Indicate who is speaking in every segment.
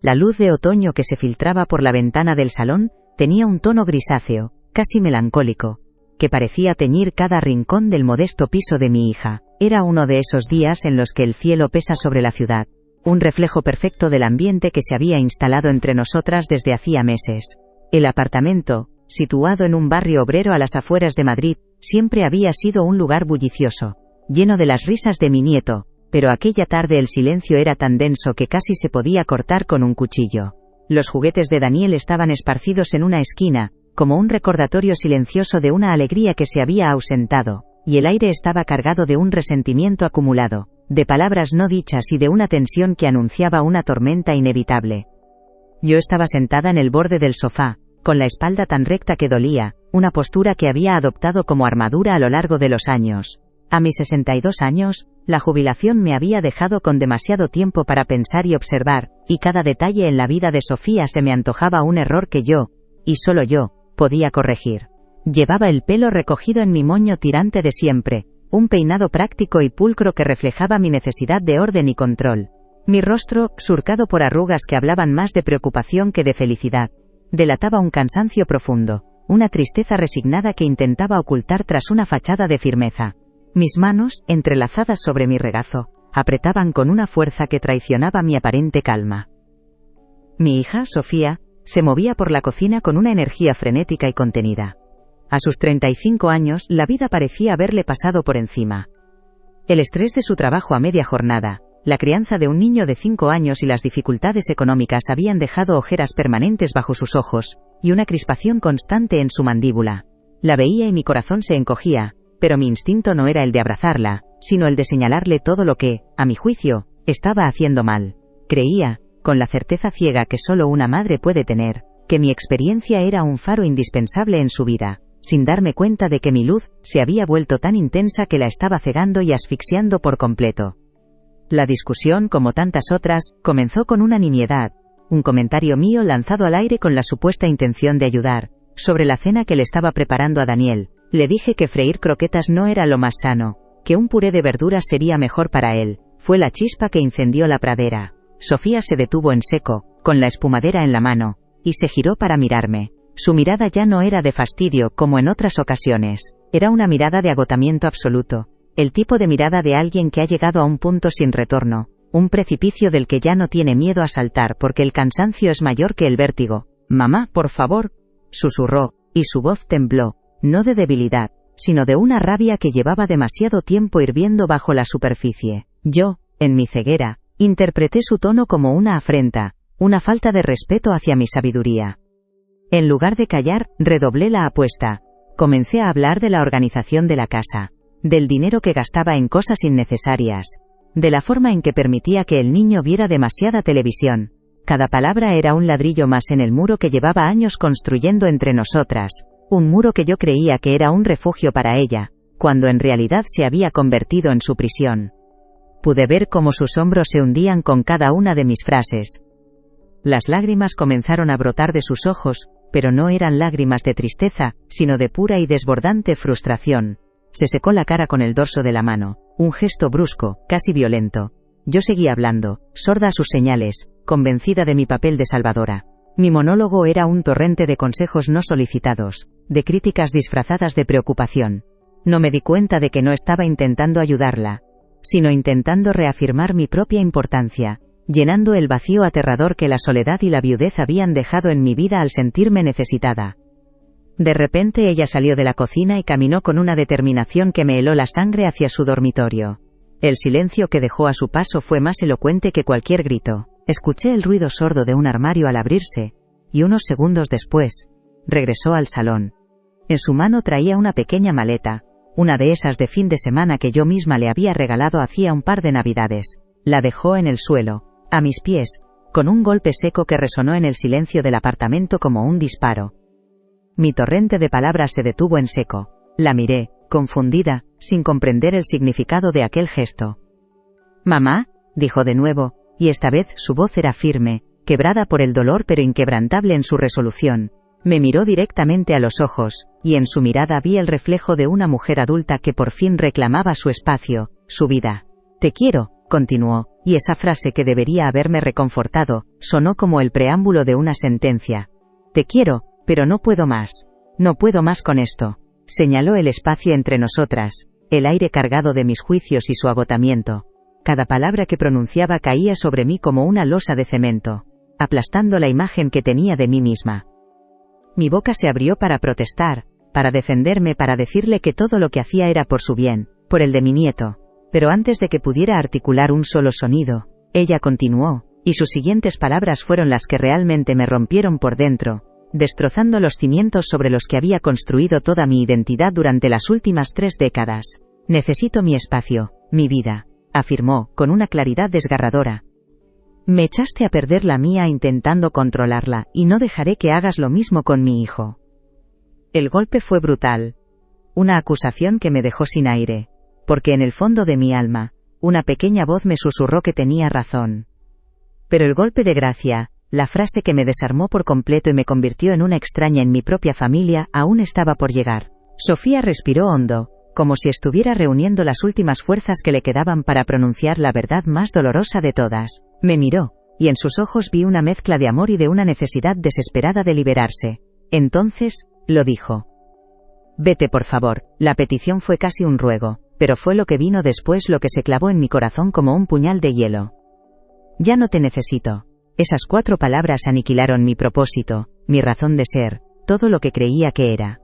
Speaker 1: La luz de otoño que se filtraba por la ventana del salón tenía un tono grisáceo, casi melancólico, que parecía teñir cada rincón del modesto piso de mi hija. Era uno de esos días en los que el cielo pesa sobre la ciudad, un reflejo perfecto del ambiente que se había instalado entre nosotras desde hacía meses. El apartamento, situado en un barrio obrero a las afueras de Madrid, siempre había sido un lugar bullicioso, lleno de las risas de mi nieto, pero aquella tarde el silencio era tan denso que casi se podía cortar con un cuchillo. Los juguetes de Daniel estaban esparcidos en una esquina, como un recordatorio silencioso de una alegría que se había ausentado, y el aire estaba cargado de un resentimiento acumulado, de palabras no dichas y de una tensión que anunciaba una tormenta inevitable. Yo estaba sentada en el borde del sofá, con la espalda tan recta que dolía, una postura que había adoptado como armadura a lo largo de los años. A mis 62 años, la jubilación me había dejado con demasiado tiempo para pensar y observar, y cada detalle en la vida de Sofía se me antojaba un error que yo, y solo yo, podía corregir. Llevaba el pelo recogido en mi moño tirante de siempre, un peinado práctico y pulcro que reflejaba mi necesidad de orden y control. Mi rostro, surcado por arrugas que hablaban más de preocupación que de felicidad, delataba un cansancio profundo, una tristeza resignada que intentaba ocultar tras una fachada de firmeza. Mis manos, entrelazadas sobre mi regazo, apretaban con una fuerza que traicionaba mi aparente calma. Mi hija, Sofía, se movía por la cocina con una energía frenética y contenida. A sus 35 años, la vida parecía haberle pasado por encima. El estrés de su trabajo a media jornada, la crianza de un niño de 5 años y las dificultades económicas habían dejado ojeras permanentes bajo sus ojos, y una crispación constante en su mandíbula. La veía y mi corazón se encogía, pero mi instinto no era el de abrazarla, sino el de señalarle todo lo que, a mi juicio, estaba haciendo mal. Creía, con la certeza ciega que solo una madre puede tener, que mi experiencia era un faro indispensable en su vida, sin darme cuenta de que mi luz se había vuelto tan intensa que la estaba cegando y asfixiando por completo. La discusión, como tantas otras, comenzó con una nimiedad, un comentario mío lanzado al aire con la supuesta intención de ayudar, sobre la cena que le estaba preparando a Daniel. Le dije que freír croquetas no era lo más sano, que un puré de verduras sería mejor para él. Fue la chispa que incendió la pradera. Sofía se detuvo en seco, con la espumadera en la mano, y se giró para mirarme. Su mirada ya no era de fastidio como en otras ocasiones, era una mirada de agotamiento absoluto. El tipo de mirada de alguien que ha llegado a un punto sin retorno, un precipicio del que ya no tiene miedo a saltar porque el cansancio es mayor que el vértigo. «Mamá, por favor», susurró, y su voz tembló, no de debilidad, sino de una rabia que llevaba demasiado tiempo hirviendo bajo la superficie. Yo, en mi ceguera, interpreté su tono como una afrenta, una falta de respeto hacia mi sabiduría. En lugar de callar, redoblé la apuesta. Comencé a hablar de la organización de la casa, del dinero que gastaba en cosas innecesarias, de la forma en que permitía que el niño viera demasiada televisión. Cada palabra era un ladrillo más en el muro que llevaba años construyendo entre nosotras, un muro que yo creía que era un refugio para ella, cuando en realidad se había convertido en su prisión. Pude ver cómo sus hombros se hundían con cada una de mis frases. Las lágrimas comenzaron a brotar de sus ojos, pero no eran lágrimas de tristeza, sino de pura y desbordante frustración. Se secó la cara con el dorso de la mano, un gesto brusco, casi violento. Yo seguí hablando, sorda a sus señales, convencida de mi papel de salvadora. Mi monólogo era un torrente de consejos no solicitados, de críticas disfrazadas de preocupación. No me di cuenta de que no estaba intentando ayudarla, sino intentando reafirmar mi propia importancia, llenando el vacío aterrador que la soledad y la viudez habían dejado en mi vida al sentirme necesitada. De repente ella salió de la cocina y caminó con una determinación que me heló la sangre hacia su dormitorio. El silencio que dejó a su paso fue más elocuente que cualquier grito. Escuché el ruido sordo de un armario al abrirse, y unos segundos después, regresó al salón. En su mano traía una pequeña maleta, una de esas de fin de semana que yo misma le había regalado hacía un par de navidades. La dejó en el suelo, a mis pies, con un golpe seco que resonó en el silencio del apartamento como un disparo. Mi torrente de palabras se detuvo en seco. La miré, confundida, sin comprender el significado de aquel gesto. «Mamá», dijo de nuevo, y esta vez su voz era firme, quebrada por el dolor pero inquebrantable en su resolución. Me miró directamente a los ojos, y en su mirada vi el reflejo de una mujer adulta que por fin reclamaba su espacio, su vida. «Te quiero», continuó, y esa frase que debería haberme reconfortado, sonó como el preámbulo de una sentencia. Te quiero, pero no puedo más. No puedo más con esto. Señaló el espacio entre nosotras, el aire cargado de mis juicios y su agotamiento. Cada palabra que pronunciaba caía sobre mí como una losa de cemento, aplastando la imagen que tenía de mí misma. Mi boca se abrió para protestar, para defenderme, para decirle que todo lo que hacía era por su bien, por el de mi nieto. Pero antes de que pudiera articular un solo sonido, ella continuó, y sus siguientes palabras fueron las que realmente me rompieron por dentro, destrozando los cimientos sobre los que había construido toda mi identidad durante las últimas 3 décadas. Necesito mi espacio, mi vida, afirmó, con una claridad desgarradora. Me echaste a perder la mía intentando controlarla, y no dejaré que hagas lo mismo con mi hijo. El golpe fue brutal. Una acusación que me dejó sin aire, porque en el fondo de mi alma, una pequeña voz me susurró que tenía razón. Pero el golpe de gracia, la frase que me desarmó por completo y me convirtió en una extraña en mi propia familia, aún estaba por llegar. Sofía respiró hondo, como si estuviera reuniendo las últimas fuerzas que le quedaban para pronunciar la verdad más dolorosa de todas. Me miró, y en sus ojos vi una mezcla de amor y de una necesidad desesperada de liberarse. Entonces, lo dijo. Vete, por favor. La petición fue casi un ruego, pero fue lo que vino después lo que se clavó en mi corazón como un puñal de hielo. Ya no te necesito. Esas 4 palabras aniquilaron mi propósito, mi razón de ser, todo lo que creía que era.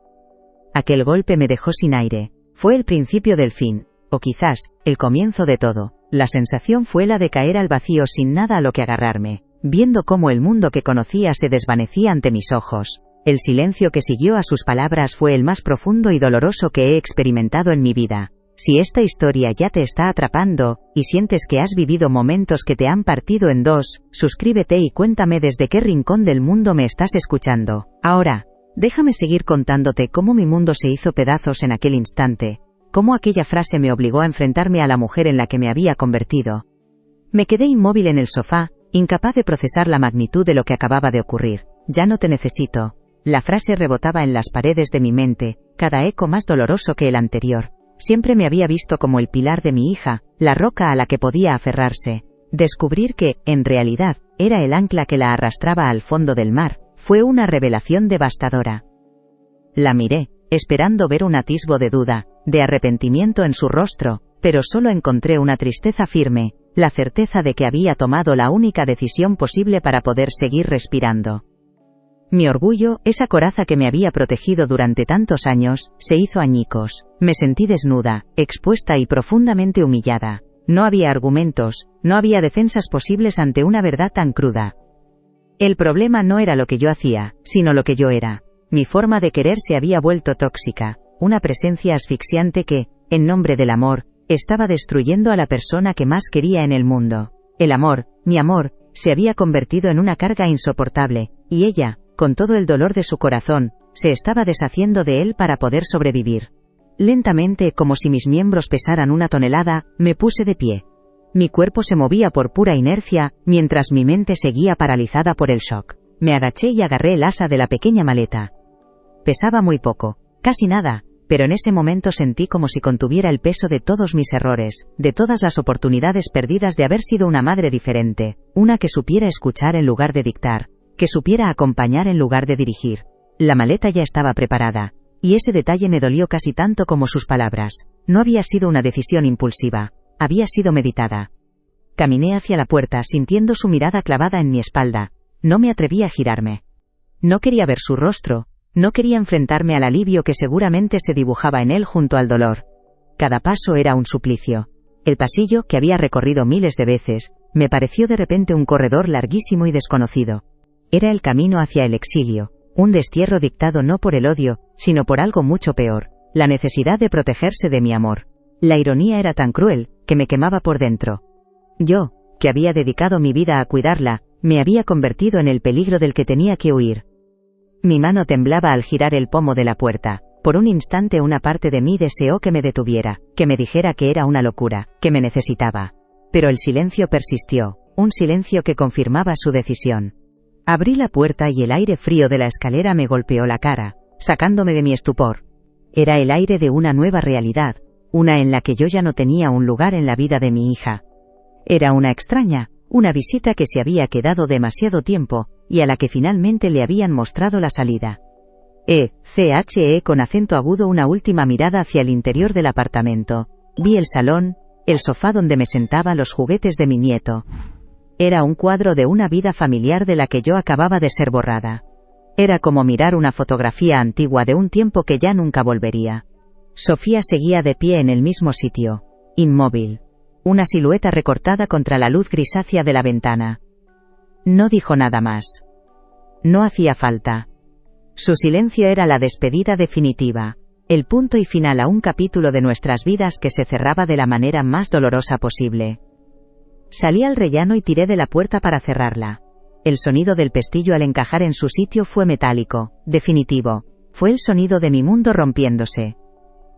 Speaker 1: Aquel golpe me dejó sin aire. Fue el principio del fin, o quizás, el comienzo de todo. La sensación fue la de caer al vacío sin nada a lo que agarrarme, viendo cómo el mundo que conocía se desvanecía ante mis ojos. El silencio que siguió a sus palabras fue el más profundo y doloroso que he experimentado en mi vida. Si esta historia ya te está atrapando, y sientes que has vivido momentos que te han partido en dos, suscríbete y cuéntame desde qué rincón del mundo me estás escuchando. Ahora, déjame seguir contándote cómo mi mundo se hizo pedazos en aquel instante, cómo aquella frase me obligó a enfrentarme a la mujer en la que me había convertido. Me quedé inmóvil en el sofá, incapaz de procesar la magnitud de lo que acababa de ocurrir. Ya no te necesito. La frase rebotaba en las paredes de mi mente, cada eco más doloroso que el anterior. Siempre me había visto como el pilar de mi hija, la roca a la que podía aferrarse. Descubrir que, en realidad, era el ancla que la arrastraba al fondo del mar, fue una revelación devastadora. La miré, esperando ver un atisbo de duda, de arrepentimiento en su rostro, pero solo encontré una tristeza firme, la certeza de que había tomado la única decisión posible para poder seguir respirando. Mi orgullo, esa coraza que me había protegido durante tantos años, se hizo añicos. Me sentí desnuda, expuesta y profundamente humillada. No había argumentos, no había defensas posibles ante una verdad tan cruda. El problema no era lo que yo hacía, sino lo que yo era. Mi forma de querer se había vuelto tóxica, una presencia asfixiante que, en nombre del amor, estaba destruyendo a la persona que más quería en el mundo. El amor, mi amor, se había convertido en una carga insoportable, y ella, con todo el dolor de su corazón, se estaba deshaciendo de él para poder sobrevivir. Lentamente, como si mis miembros pesaran 1 tonelada, me puse de pie. Mi cuerpo se movía por pura inercia, mientras mi mente seguía paralizada por el shock. Me agaché y agarré el asa de la pequeña maleta. Pesaba muy poco, casi nada, pero en ese momento sentí como si contuviera el peso de todos mis errores, de todas las oportunidades perdidas de haber sido una madre diferente, una que supiera escuchar en lugar de dictar, que supiera acompañar en lugar de dirigir. La maleta ya estaba preparada, y ese detalle me dolió casi tanto como sus palabras. No había sido una decisión impulsiva, había sido meditada. Caminé hacia la puerta sintiendo su mirada clavada en mi espalda. No me atreví a girarme. No quería ver su rostro, no quería enfrentarme al alivio que seguramente se dibujaba en él junto al dolor. Cada paso era un suplicio. El pasillo, que había recorrido miles de veces, me pareció de repente un corredor larguísimo y desconocido. Era el camino hacia el exilio, un destierro dictado no por el odio, sino por algo mucho peor, la necesidad de protegerse de mi amor. La ironía era tan cruel, que me quemaba por dentro. Yo, que había dedicado mi vida a cuidarla, me había convertido en el peligro del que tenía que huir. Mi mano temblaba al girar el pomo de la puerta. Por un instante una parte de mí deseó que me detuviera, que me dijera que era una locura, que me necesitaba. Pero el silencio persistió, un silencio que confirmaba su decisión. Abrí la puerta y el aire frío de la escalera me golpeó la cara, sacándome de mi estupor. Era el aire de una nueva realidad, una en la que yo ya no tenía un lugar en la vida de mi hija. Era una extraña, una visita que se había quedado demasiado tiempo, y a la que finalmente le habían mostrado la salida. CHE con acento agudo una última mirada hacia el interior del apartamento. Vi el salón, el sofá donde me sentaba, los juguetes de mi nieto. Era un cuadro de una vida familiar de la que yo acababa de ser borrada. Era como mirar una fotografía antigua de un tiempo que ya nunca volvería. Sofía seguía de pie en el mismo sitio, inmóvil. Una silueta recortada contra la luz grisácea de la ventana. No dijo nada más. No hacía falta. Su silencio era la despedida definitiva, el punto y final a un capítulo de nuestras vidas que se cerraba de la manera más dolorosa posible. Salí al rellano y tiré de la puerta para cerrarla. El sonido del pestillo al encajar en su sitio fue metálico, definitivo. Fue el sonido de mi mundo rompiéndose.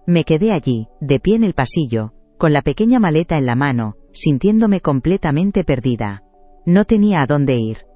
Speaker 1: Me quedé allí, de pie en el pasillo, con la pequeña maleta en la mano, sintiéndome completamente perdida. No tenía a dónde ir.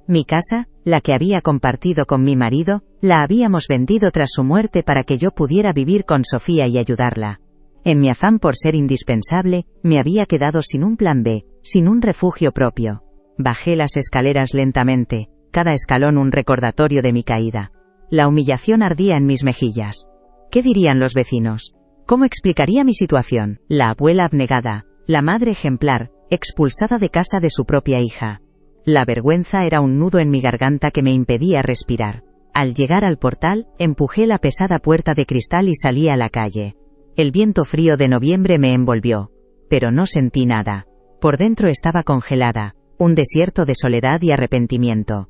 Speaker 1: Mi casa, la que había compartido con mi marido, la habíamos vendido tras su muerte para que yo pudiera vivir con Sofía y ayudarla. En mi afán por ser indispensable, me había quedado sin un plan B, sin un refugio propio. Bajé las escaleras lentamente, cada escalón un recordatorio de mi caída. La humillación ardía en mis mejillas. ¿Qué dirían los vecinos? ¿Cómo explicaría mi situación? La abuela abnegada, la madre ejemplar, expulsada de casa de su propia hija. La vergüenza era un nudo en mi garganta que me impedía respirar. Al llegar al portal, empujé la pesada puerta de cristal y salí a la calle. El viento frío de noviembre me envolvió, pero no sentí nada. Por dentro estaba congelada, un desierto de soledad y arrepentimiento.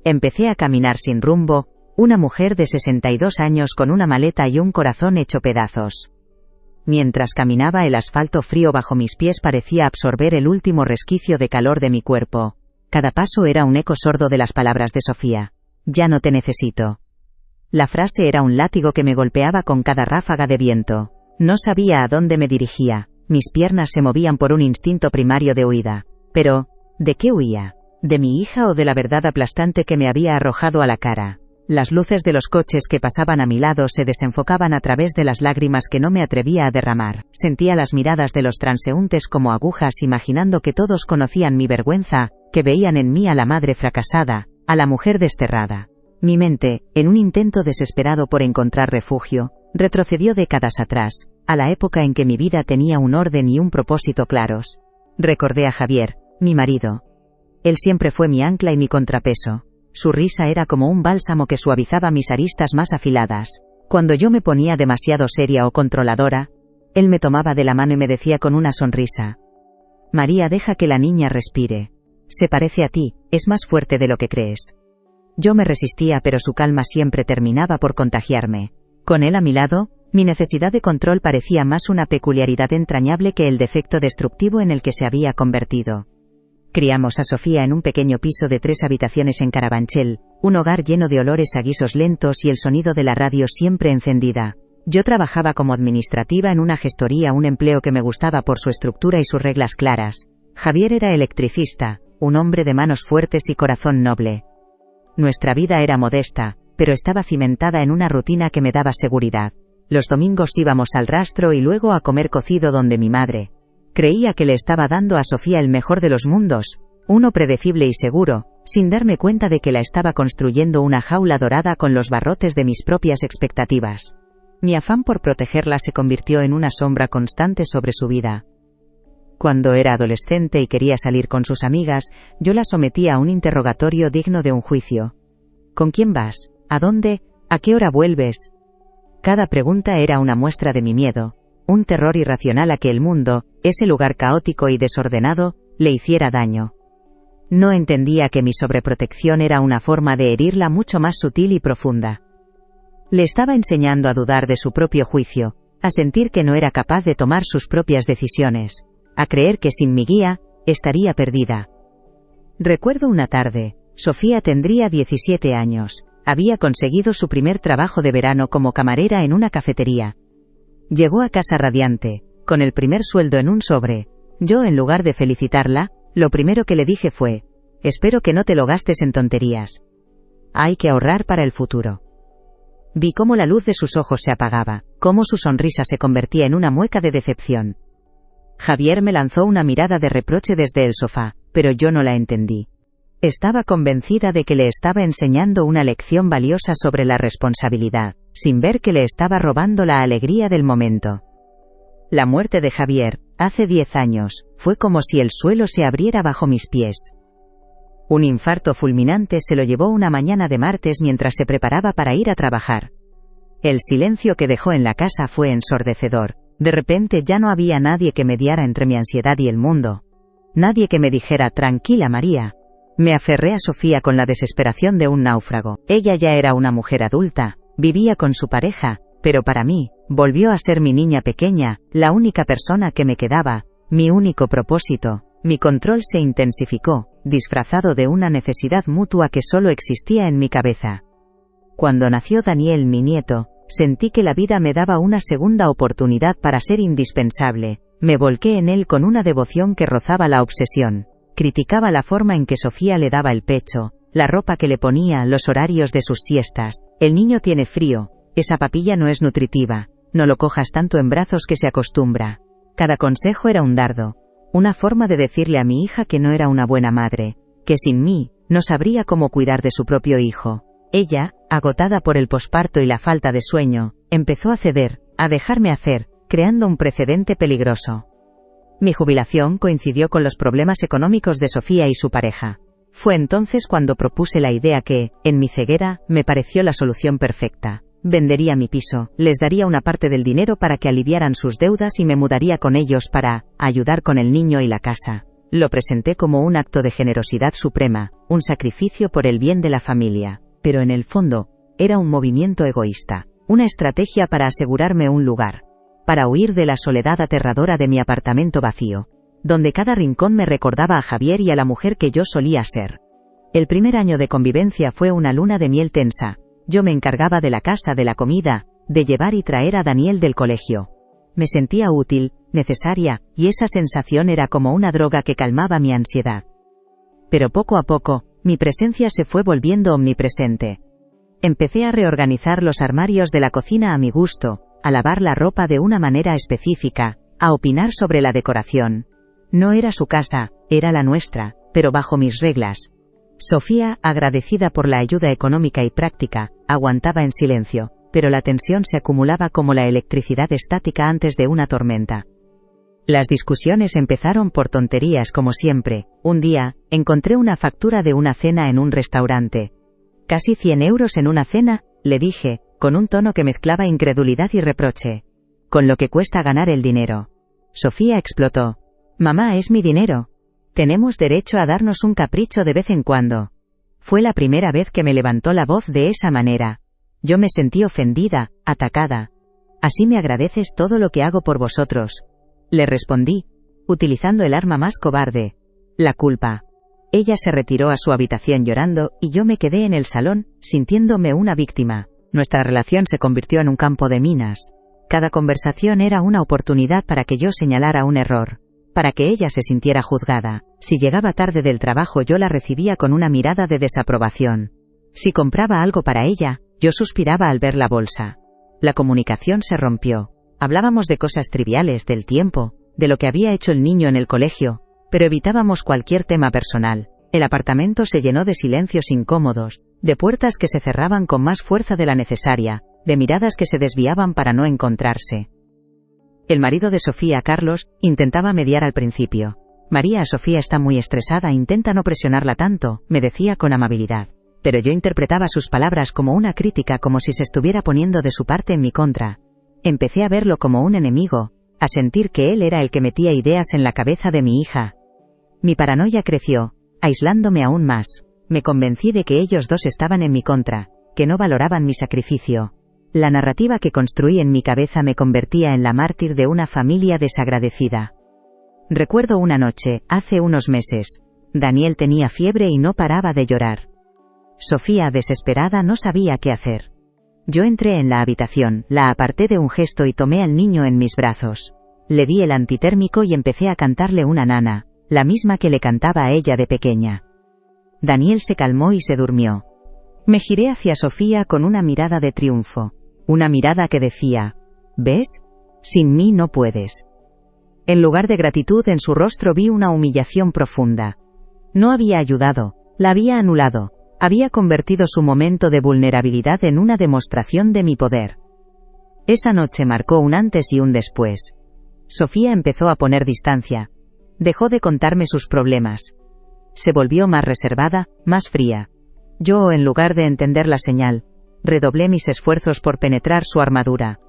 Speaker 1: Empecé a caminar sin rumbo, una mujer de 62 años con una maleta y un corazón hecho pedazos. Mientras caminaba, el asfalto frío bajo mis pies parecía absorber el último resquicio de calor de mi cuerpo. Cada paso era un eco sordo de las palabras de Sofía. Ya no te necesito. La frase era un látigo que me golpeaba con cada ráfaga de viento. No sabía a dónde me dirigía. Mis piernas se movían por un instinto primario de huida. Pero, ¿de qué huía? ¿De mi hija o de la verdad aplastante que me había arrojado a la cara? Las luces de los coches que pasaban a mi lado se desenfocaban a través de las lágrimas que no me atrevía a derramar. Sentía las miradas de los transeúntes como agujas, imaginando que todos conocían mi vergüenza, que veían en mí a la madre fracasada, a la mujer desterrada. Mi mente, en un intento desesperado por encontrar refugio, retrocedió décadas atrás, a la época en que mi vida tenía un orden y un propósito claros. Recordé a Javier, mi marido. Él siempre fue mi ancla y mi contrapeso. Su risa era como un bálsamo que suavizaba mis aristas más afiladas. Cuando yo me ponía demasiado seria o controladora, él me tomaba de la mano y me decía con una sonrisa: María, deja que la niña respire. Se parece a ti, es más fuerte de lo que crees. Yo me resistía, pero su calma siempre terminaba por contagiarme. Con él a mi lado, mi necesidad de control parecía más una peculiaridad entrañable que el defecto destructivo en el que se había convertido. Criamos a Sofía en un pequeño piso de 3 habitaciones en Carabanchel, un hogar lleno de olores a guisos lentos y el sonido de la radio siempre encendida. Yo trabajaba como administrativa en una gestoría, un empleo que me gustaba por su estructura y sus reglas claras. Javier era electricista, un hombre de manos fuertes y corazón noble. Nuestra vida era modesta, pero estaba cimentada en una rutina que me daba seguridad. Los domingos íbamos al rastro y luego a comer cocido donde mi madre. Creía que le estaba dando a Sofía el mejor de los mundos, uno predecible y seguro, sin darme cuenta de que la estaba construyendo una jaula dorada con los barrotes de mis propias expectativas. Mi afán por protegerla se convirtió en una sombra constante sobre su vida. Cuando era adolescente y quería salir con sus amigas, yo la sometía a un interrogatorio digno de un juicio. ¿Con quién vas? ¿A dónde? ¿A qué hora vuelves? Cada pregunta era una muestra de mi miedo, un terror irracional a que el mundo, ese lugar caótico y desordenado, le hiciera daño. No entendía que mi sobreprotección era una forma de herirla mucho más sutil y profunda. Le estaba enseñando a dudar de su propio juicio, a sentir que no era capaz de tomar sus propias decisiones, a creer que sin mi guía, estaría perdida. Recuerdo una tarde, Sofía tendría 17 años, había conseguido su primer trabajo de verano como camarera en una cafetería. Llegó a casa radiante, con el primer sueldo en un sobre. Yo, en lugar de felicitarla, lo primero que le dije fue: espero que no te lo gastes en tonterías. Hay que ahorrar para el futuro. Vi cómo la luz de sus ojos se apagaba, cómo su sonrisa se convertía en una mueca de decepción. Javier me lanzó una mirada de reproche desde el sofá, pero yo no la entendí. Estaba convencida de que le estaba enseñando una lección valiosa sobre la responsabilidad, sin ver que le estaba robando la alegría del momento. La muerte de Javier, hace 10 años, fue como si el suelo se abriera bajo mis pies. Un infarto fulminante se lo llevó una mañana de martes mientras se preparaba para ir a trabajar. El silencio que dejó en la casa fue ensordecedor. De repente ya no había nadie que mediara entre mi ansiedad y el mundo. Nadie que me dijera «Tranquila, María». Me aferré a Sofía con la desesperación de un náufrago. Ella ya era una mujer adulta, vivía con su pareja, pero para mí, volvió a ser mi niña pequeña, la única persona que me quedaba, mi único propósito. Mi control se intensificó, disfrazado de una necesidad mutua que solo existía en mi cabeza. Cuando nació Daniel, mi nieto, sentí que la vida me daba una segunda oportunidad para ser indispensable. Me volqué en él con una devoción que rozaba la obsesión. Criticaba la forma en que Sofía le daba el pecho, la ropa que le ponía, los horarios de sus siestas. El niño tiene frío, esa papilla no es nutritiva, no lo cojas tanto en brazos que se acostumbra. Cada consejo era un dardo, una forma de decirle a mi hija que no era una buena madre, que sin mí, no sabría cómo cuidar de su propio hijo. Ella, agotada por el posparto y la falta de sueño, empezó a ceder, a dejarme hacer, creando un precedente peligroso. Mi jubilación coincidió con los problemas económicos de Sofía y su pareja. Fue entonces cuando propuse la idea que, en mi ceguera, me pareció la solución perfecta. Vendería mi piso, les daría una parte del dinero para que aliviaran sus deudas y me mudaría con ellos para ayudar con el niño y la casa. Lo presenté como un acto de generosidad suprema, un sacrificio por el bien de la familia. Pero en el fondo, era un movimiento egoísta, una estrategia para asegurarme un lugar, para huir de la soledad aterradora de mi apartamento vacío, donde cada rincón me recordaba a Javier y a la mujer que yo solía ser. El primer año de convivencia fue una luna de miel tensa. Yo me encargaba de la casa, de la comida, de llevar y traer a Daniel del colegio. Me sentía útil, necesaria, y esa sensación era como una droga que calmaba mi ansiedad. Pero poco a poco, mi presencia se fue volviendo omnipresente. Empecé a reorganizar los armarios de la cocina a mi gusto, a lavar la ropa de una manera específica, a opinar sobre la decoración. No era su casa, era la nuestra, pero bajo mis reglas. Sofía, agradecida por la ayuda económica y práctica, aguantaba en silencio, pero la tensión se acumulaba como la electricidad estática antes de una tormenta. Las discusiones empezaron por tonterías como siempre. Un día, encontré una factura de una cena en un restaurante. «¿Casi 100 euros en una cena?», le dije, con un tono que mezclaba incredulidad y reproche. «Con lo que cuesta ganar el dinero». Sofía explotó. «Mamá, es mi dinero. Tenemos derecho a darnos un capricho de vez en cuando». Fue la primera vez que me levantó la voz de esa manera. Yo me sentí ofendida, atacada. «Así me agradeces todo lo que hago por vosotros», le respondí, utilizando el arma más cobarde, la culpa. Ella se retiró a su habitación llorando, y yo me quedé en el salón, sintiéndome una víctima. Nuestra relación se convirtió en un campo de minas. Cada conversación era una oportunidad para que yo señalara un error, para que ella se sintiera juzgada. Si llegaba tarde del trabajo, yo la recibía con una mirada de desaprobación. Si compraba algo para ella, yo suspiraba al ver la bolsa. La comunicación se rompió. Hablábamos de cosas triviales, del tiempo, de lo que había hecho el niño en el colegio, pero evitábamos cualquier tema personal. El apartamento se llenó de silencios incómodos, de puertas que se cerraban con más fuerza de la necesaria, de miradas que se desviaban para no encontrarse. El marido de Sofía, Carlos, intentaba mediar al principio. «María, Sofía está muy estresada, intenta no presionarla tanto», me decía con amabilidad. Pero yo interpretaba sus palabras como una crítica, como si se estuviera poniendo de su parte en mi contra. Empecé a verlo como un enemigo, a sentir que él era el que metía ideas en la cabeza de mi hija. Mi paranoia creció, aislándome aún más. Me convencí de que ellos dos estaban en mi contra, que no valoraban mi sacrificio. La narrativa que construí en mi cabeza me convertía en la mártir de una familia desagradecida. Recuerdo una noche, hace unos meses. Daniel tenía fiebre y no paraba de llorar. Sofía, desesperada, no sabía qué hacer. Yo entré en la habitación, la aparté de un gesto y tomé al niño en mis brazos. Le di el antitérmico y empecé a cantarle una nana, la misma que le cantaba a ella de pequeña. Daniel se calmó y se durmió. Me giré hacia Sofía con una mirada de triunfo, una mirada que decía: «¿Ves? Sin mí no puedes». En lugar de gratitud en su rostro vi una humillación profunda. No había ayudado, la había anulado, había convertido su momento de vulnerabilidad en una demostración de mi poder. Esa noche marcó un antes y un después. Sofía empezó a poner distancia. Dejó de contarme sus problemas. Se volvió más reservada, más fría. Yo, en lugar de entender la señal, redoblé mis esfuerzos por penetrar su armadura.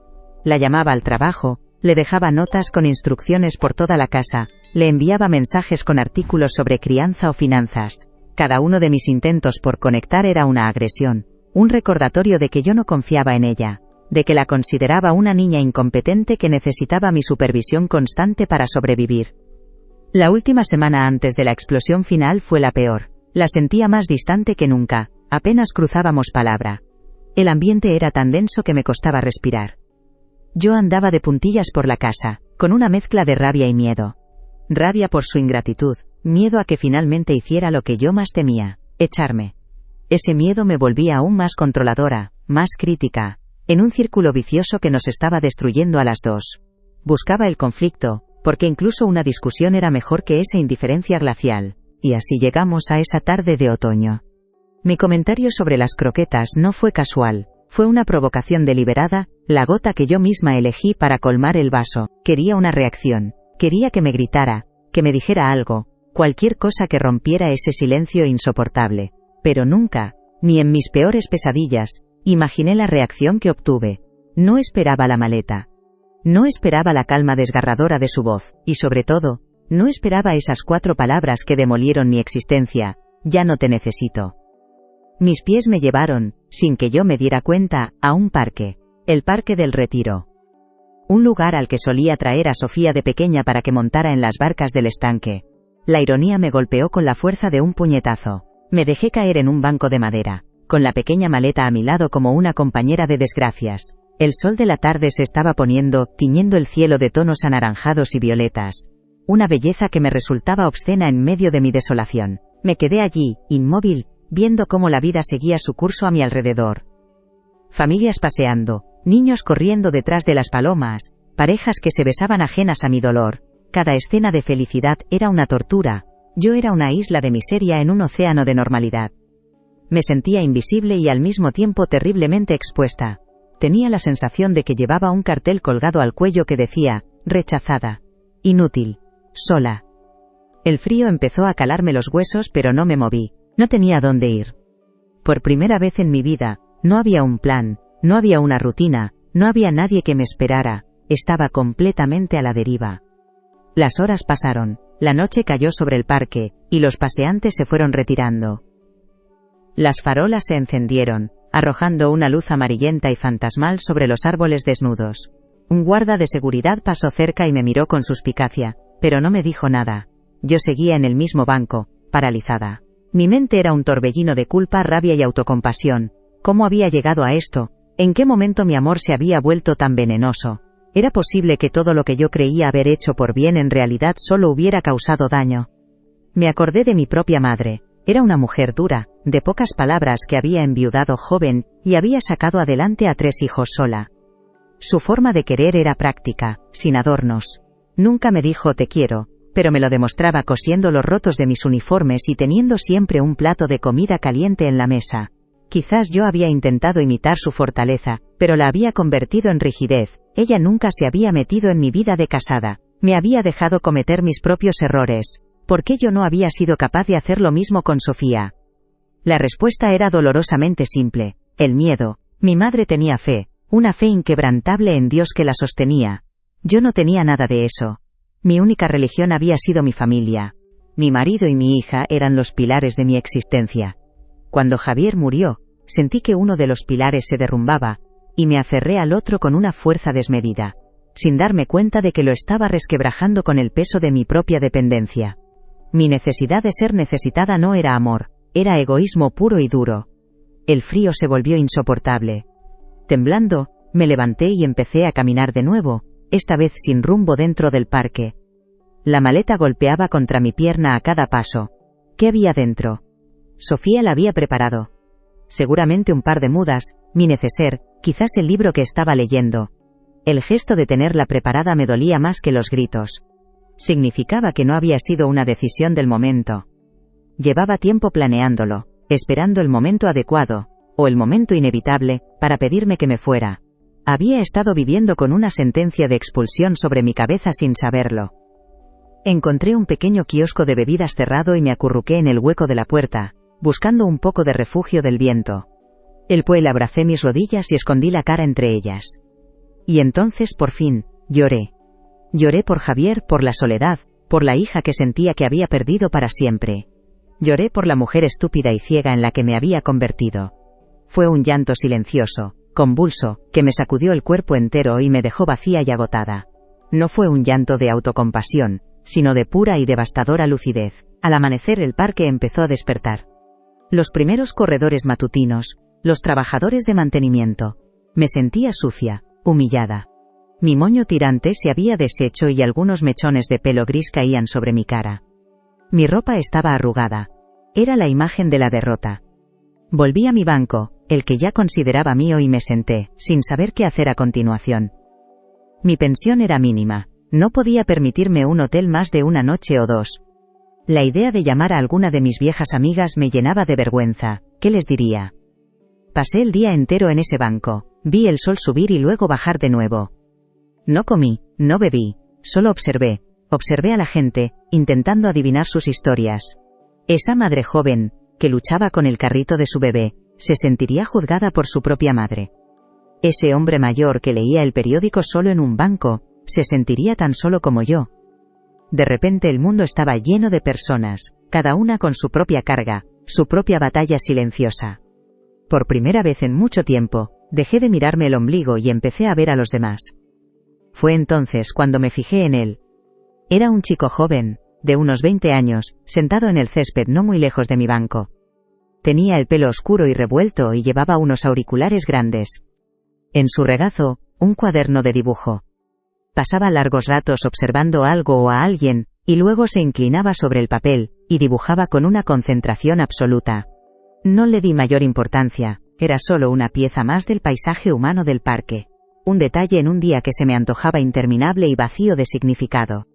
Speaker 1: La llamaba al trabajo, le dejaba notas con instrucciones por toda la casa, le enviaba mensajes con artículos sobre crianza o finanzas. Cada uno de mis intentos por conectar era una agresión, un recordatorio de que yo no confiaba en ella, de que la consideraba una niña incompetente que necesitaba mi supervisión constante para sobrevivir. La última semana antes de la explosión final fue la peor. La sentía más distante que nunca, apenas cruzábamos palabra. El ambiente era tan denso que me costaba respirar. Yo andaba de puntillas por la casa, con una mezcla de rabia y miedo. Rabia por su ingratitud, miedo a que finalmente hiciera lo que yo más temía, echarme. Ese miedo me volvía aún más controladora, más crítica, en un círculo vicioso que nos estaba destruyendo a las dos. Buscaba el conflicto, porque incluso una discusión era mejor que esa indiferencia glacial, y así llegamos a esa tarde de otoño. Mi comentario sobre las croquetas no fue casual, fue una provocación deliberada, la gota que yo misma elegí para colmar el vaso. Quería una reacción, quería que me gritara, que me dijera algo, cualquier cosa que rompiera ese silencio insoportable. Pero nunca, ni en mis peores pesadillas, imaginé la reacción que obtuve. No esperaba la maleta. No esperaba la calma desgarradora de su voz, y sobre todo, no esperaba esas 4 palabras que demolieron mi existencia: ya no te necesito. Mis pies me llevaron, sin que yo me diera cuenta, a un parque. El Parque del Retiro. Un lugar al que solía traer a Sofía de pequeña para que montara en las barcas del estanque. La ironía me golpeó con la fuerza de un puñetazo. Me dejé caer en un banco de madera, con la pequeña maleta a mi lado como una compañera de desgracias. El sol de la tarde se estaba poniendo, tiñendo el cielo de tonos anaranjados y violetas. Una belleza que me resultaba obscena en medio de mi desolación. Me quedé allí, inmóvil, viendo cómo la vida seguía su curso a mi alrededor. Familias paseando, niños corriendo detrás de las palomas, parejas que se besaban ajenas a mi dolor. Cada escena de felicidad era una tortura. Yo era una isla de miseria en un océano de normalidad. Me sentía invisible y al mismo tiempo terriblemente expuesta. Tenía la sensación de que llevaba un cartel colgado al cuello que decía: rechazada, inútil, sola. El frío empezó a calarme los huesos, pero no me moví. No tenía dónde ir. Por primera vez en mi vida, no había un plan, no había una rutina, no había nadie que me esperara. Estaba completamente a la deriva. Las horas pasaron, la noche cayó sobre el parque, y los paseantes se fueron retirando. Las farolas se encendieron, arrojando una luz amarillenta y fantasmal sobre los árboles desnudos. Un guarda de seguridad pasó cerca y me miró con suspicacia, pero no me dijo nada. Yo seguía en el mismo banco, paralizada. Mi mente era un torbellino de culpa, rabia y autocompasión. ¿Cómo había llegado a esto? ¿En qué momento mi amor se había vuelto tan venenoso? ¿Era posible que todo lo que yo creía haber hecho por bien en realidad solo hubiera causado daño? Me acordé de mi propia madre. Era una mujer dura, de pocas palabras, que había enviudado joven, y había sacado adelante a 3 hijos sola. Su forma de querer era práctica, sin adornos. Nunca me dijo te quiero, pero me lo demostraba cosiendo los rotos de mis uniformes y teniendo siempre un plato de comida caliente en la mesa. Quizás yo había intentado imitar su fortaleza, pero la había convertido en rigidez. Ella nunca se había metido en mi vida de casada. Me había dejado cometer mis propios errores. ¿Por qué yo no había sido capaz de hacer lo mismo con Sofía? La respuesta era dolorosamente simple: el miedo. Mi madre tenía fe, una fe inquebrantable en Dios que la sostenía. Yo no tenía nada de eso. Mi única religión había sido mi familia. Mi marido y mi hija eran los pilares de mi existencia. Cuando Javier murió, sentí que uno de los pilares se derrumbaba, y me aferré al otro con una fuerza desmedida, sin darme cuenta de que lo estaba resquebrajando con el peso de mi propia dependencia. Mi necesidad de ser necesitada no era amor, era egoísmo puro y duro. El frío se volvió insoportable. Temblando, me levanté y empecé a caminar de nuevo, esta vez sin rumbo dentro del parque. La maleta golpeaba contra mi pierna a cada paso. ¿Qué había dentro? Sofía la había preparado. Seguramente un par de mudas, mi neceser, quizás el libro que estaba leyendo. El gesto de tenerla preparada me dolía más que los gritos. Significaba que no había sido una decisión del momento. Llevaba tiempo planeándolo, esperando el momento adecuado, o el momento inevitable, para pedirme que me fuera. Había estado viviendo con una sentencia de expulsión sobre mi cabeza sin saberlo. Encontré un pequeño kiosco de bebidas cerrado y me acurruqué en el hueco de la puerta, buscando un poco de refugio del viento. Abracé mis rodillas y escondí la cara entre ellas. Y entonces, por fin, lloré. Lloré por Javier, por la soledad, por la hija que sentía que había perdido para siempre. Lloré por la mujer estúpida y ciega en la que me había convertido. Fue un llanto silencioso, convulso, que me sacudió el cuerpo entero y me dejó vacía y agotada. No fue un llanto de autocompasión, sino de pura y devastadora lucidez. Al amanecer el parque empezó a despertar. Los primeros corredores matutinos, los trabajadores de mantenimiento. Me sentía sucia, humillada. Mi moño tirante se había deshecho y algunos mechones de pelo gris caían sobre mi cara. Mi ropa estaba arrugada. Era la imagen de la derrota. Volví a mi banco, el que ya consideraba mío, y me senté, sin saber qué hacer a continuación. Mi pensión era mínima. No podía permitirme un hotel más de una noche o dos. La idea de llamar a alguna de mis viejas amigas me llenaba de vergüenza. ¿Qué les diría? Pasé el día entero en ese banco. Vi el sol subir y luego bajar de nuevo. No comí, no bebí, solo observé. Observé a la gente, intentando adivinar sus historias. Esa madre joven, que luchaba con el carrito de su bebé, se sentiría juzgada por su propia madre. Ese hombre mayor que leía el periódico solo en un banco, se sentiría tan solo como yo. De repente el mundo estaba lleno de personas, cada una con su propia carga, su propia batalla silenciosa. Por primera vez en mucho tiempo, dejé de mirarme el ombligo y empecé a ver a los demás. Fue entonces cuando me fijé en él. Era un chico joven, de unos 20 años, sentado en el césped no muy lejos de mi banco. Tenía el pelo oscuro y revuelto y llevaba unos auriculares grandes. En su regazo, un cuaderno de dibujo. Pasaba largos ratos observando algo o a alguien, y luego se inclinaba sobre el papel, y dibujaba con una concentración absoluta. No le di mayor importancia, era solo una pieza más del paisaje humano del parque. Un detalle en un día que se me antojaba interminable y vacío de significado.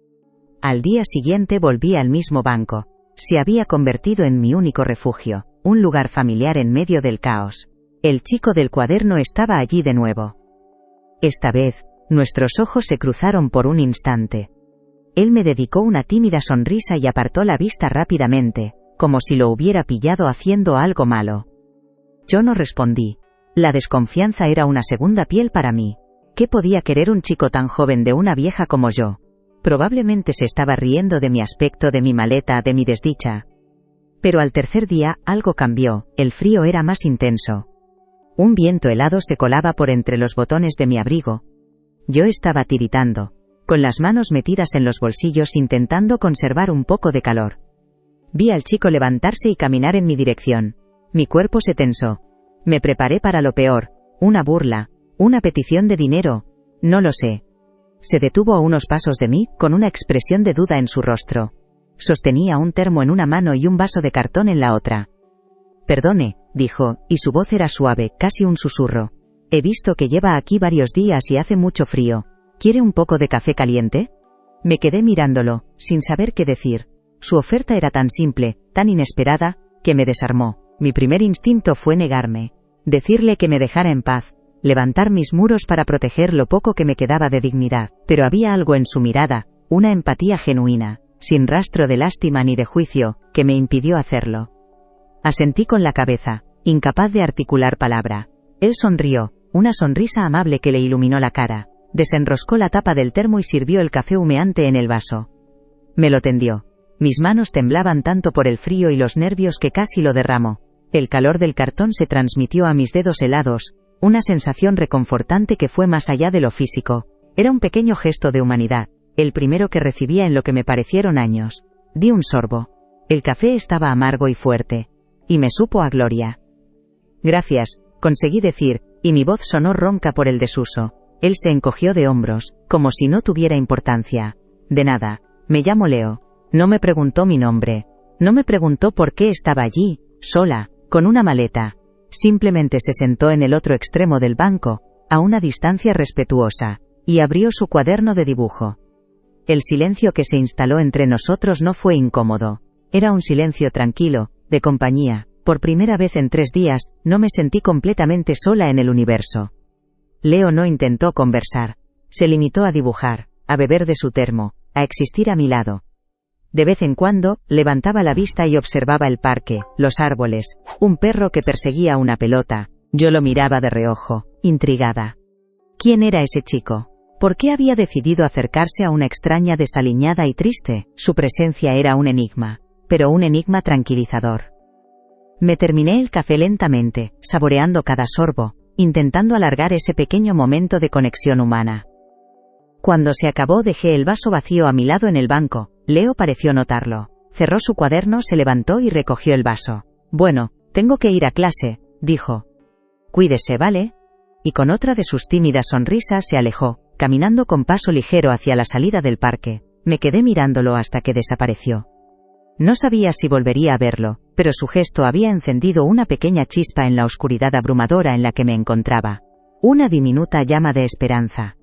Speaker 1: Al día siguiente volví al mismo banco. Se había convertido en mi único refugio, un lugar familiar en medio del caos. El chico del cuaderno estaba allí de nuevo. Esta vez, nuestros ojos se cruzaron por un instante. Él me dedicó una tímida sonrisa y apartó la vista rápidamente, como si lo hubiera pillado haciendo algo malo. Yo no respondí. La desconfianza era una segunda piel para mí. ¿Qué podía querer un chico tan joven de una vieja como yo? Probablemente se estaba riendo de mi aspecto, de mi maleta, de mi desdicha. Pero al tercer día, algo cambió, el frío era más intenso. Un viento helado se colaba por entre los botones de mi abrigo. Yo estaba tiritando, con las manos metidas en los bolsillos intentando conservar un poco de calor. Vi al chico levantarse y caminar en mi dirección. Mi cuerpo se tensó. Me preparé para lo peor, una burla, una petición de dinero, no lo sé. Se detuvo a unos pasos de mí, con una expresión de duda en su rostro. Sostenía un termo en una mano y un vaso de cartón en la otra. Perdone, dijo, y su voz era suave, casi un susurro. He visto que lleva aquí varios días y hace mucho frío. ¿Quiere un poco de café caliente? Me quedé mirándolo, sin saber qué decir. Su oferta era tan simple, tan inesperada, que me desarmó. Mi primer instinto fue negarme. Decirle que me dejara en paz. Levantar mis muros para proteger lo poco que me quedaba de dignidad. Pero había algo en su mirada, una empatía genuina, sin rastro de lástima ni de juicio, que me impidió hacerlo. Asentí con la cabeza, incapaz de articular palabra. Él sonrió, una sonrisa amable que le iluminó la cara. Desenroscó la tapa del termo y sirvió el café humeante en el vaso. Me lo tendió. Mis manos temblaban tanto por el frío y los nervios que casi lo derramó. El calor del cartón se transmitió a mis dedos helados, una sensación reconfortante que fue más allá de lo físico. Era un pequeño gesto de humanidad, el primero que recibía en lo que me parecieron años. Di un sorbo. El café estaba amargo y fuerte. Y me supo a gloria. Gracias, conseguí decir, y mi voz sonó ronca por el desuso. Él se encogió de hombros, como si no tuviera importancia. De nada, me llamo Leo. No me preguntó mi nombre. No me preguntó por qué estaba allí, sola, con una maleta. Simplemente se sentó en el otro extremo del banco, a una distancia respetuosa, y abrió su cuaderno de dibujo. El silencio que se instaló entre nosotros no fue incómodo. Era un silencio tranquilo, de compañía. Por primera vez en 3 días, no me sentí completamente sola en el universo. Leo no intentó conversar. Se limitó a dibujar, a beber de su termo, a existir a mi lado. De vez en cuando, levantaba la vista y observaba el parque, los árboles, un perro que perseguía una pelota. Yo lo miraba de reojo, intrigada. ¿Quién era ese chico? ¿Por qué había decidido acercarse a una extraña desaliñada y triste? Su presencia era un enigma, pero un enigma tranquilizador. Me terminé el café lentamente, saboreando cada sorbo, intentando alargar ese pequeño momento de conexión humana. Cuando se acabó dejé el vaso vacío a mi lado en el banco. Leo pareció notarlo. Cerró su cuaderno, se levantó y recogió el vaso. Bueno, tengo que ir a clase, dijo. Cuídese, ¿vale? Y con otra de sus tímidas sonrisas se alejó, caminando con paso ligero hacia la salida del parque. Me quedé mirándolo hasta que desapareció. No sabía si volvería a verlo, pero su gesto había encendido una pequeña chispa en la oscuridad abrumadora en la que me encontraba. Una diminuta llama de esperanza.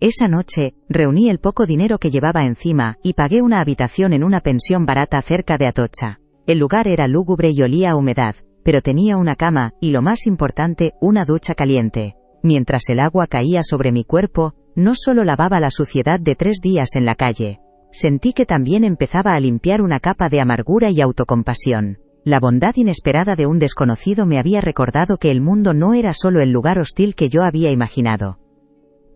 Speaker 1: Esa noche, reuní el poco dinero que llevaba encima y pagué una habitación en una pensión barata cerca de Atocha. El lugar era lúgubre y olía a humedad, pero tenía una cama y, lo más importante, una ducha caliente. Mientras el agua caía sobre mi cuerpo, no solo lavaba la suciedad de 3 días en la calle. Sentí que también empezaba a limpiar una capa de amargura y autocompasión. La bondad inesperada de un desconocido me había recordado que el mundo no era solo el lugar hostil que yo había imaginado.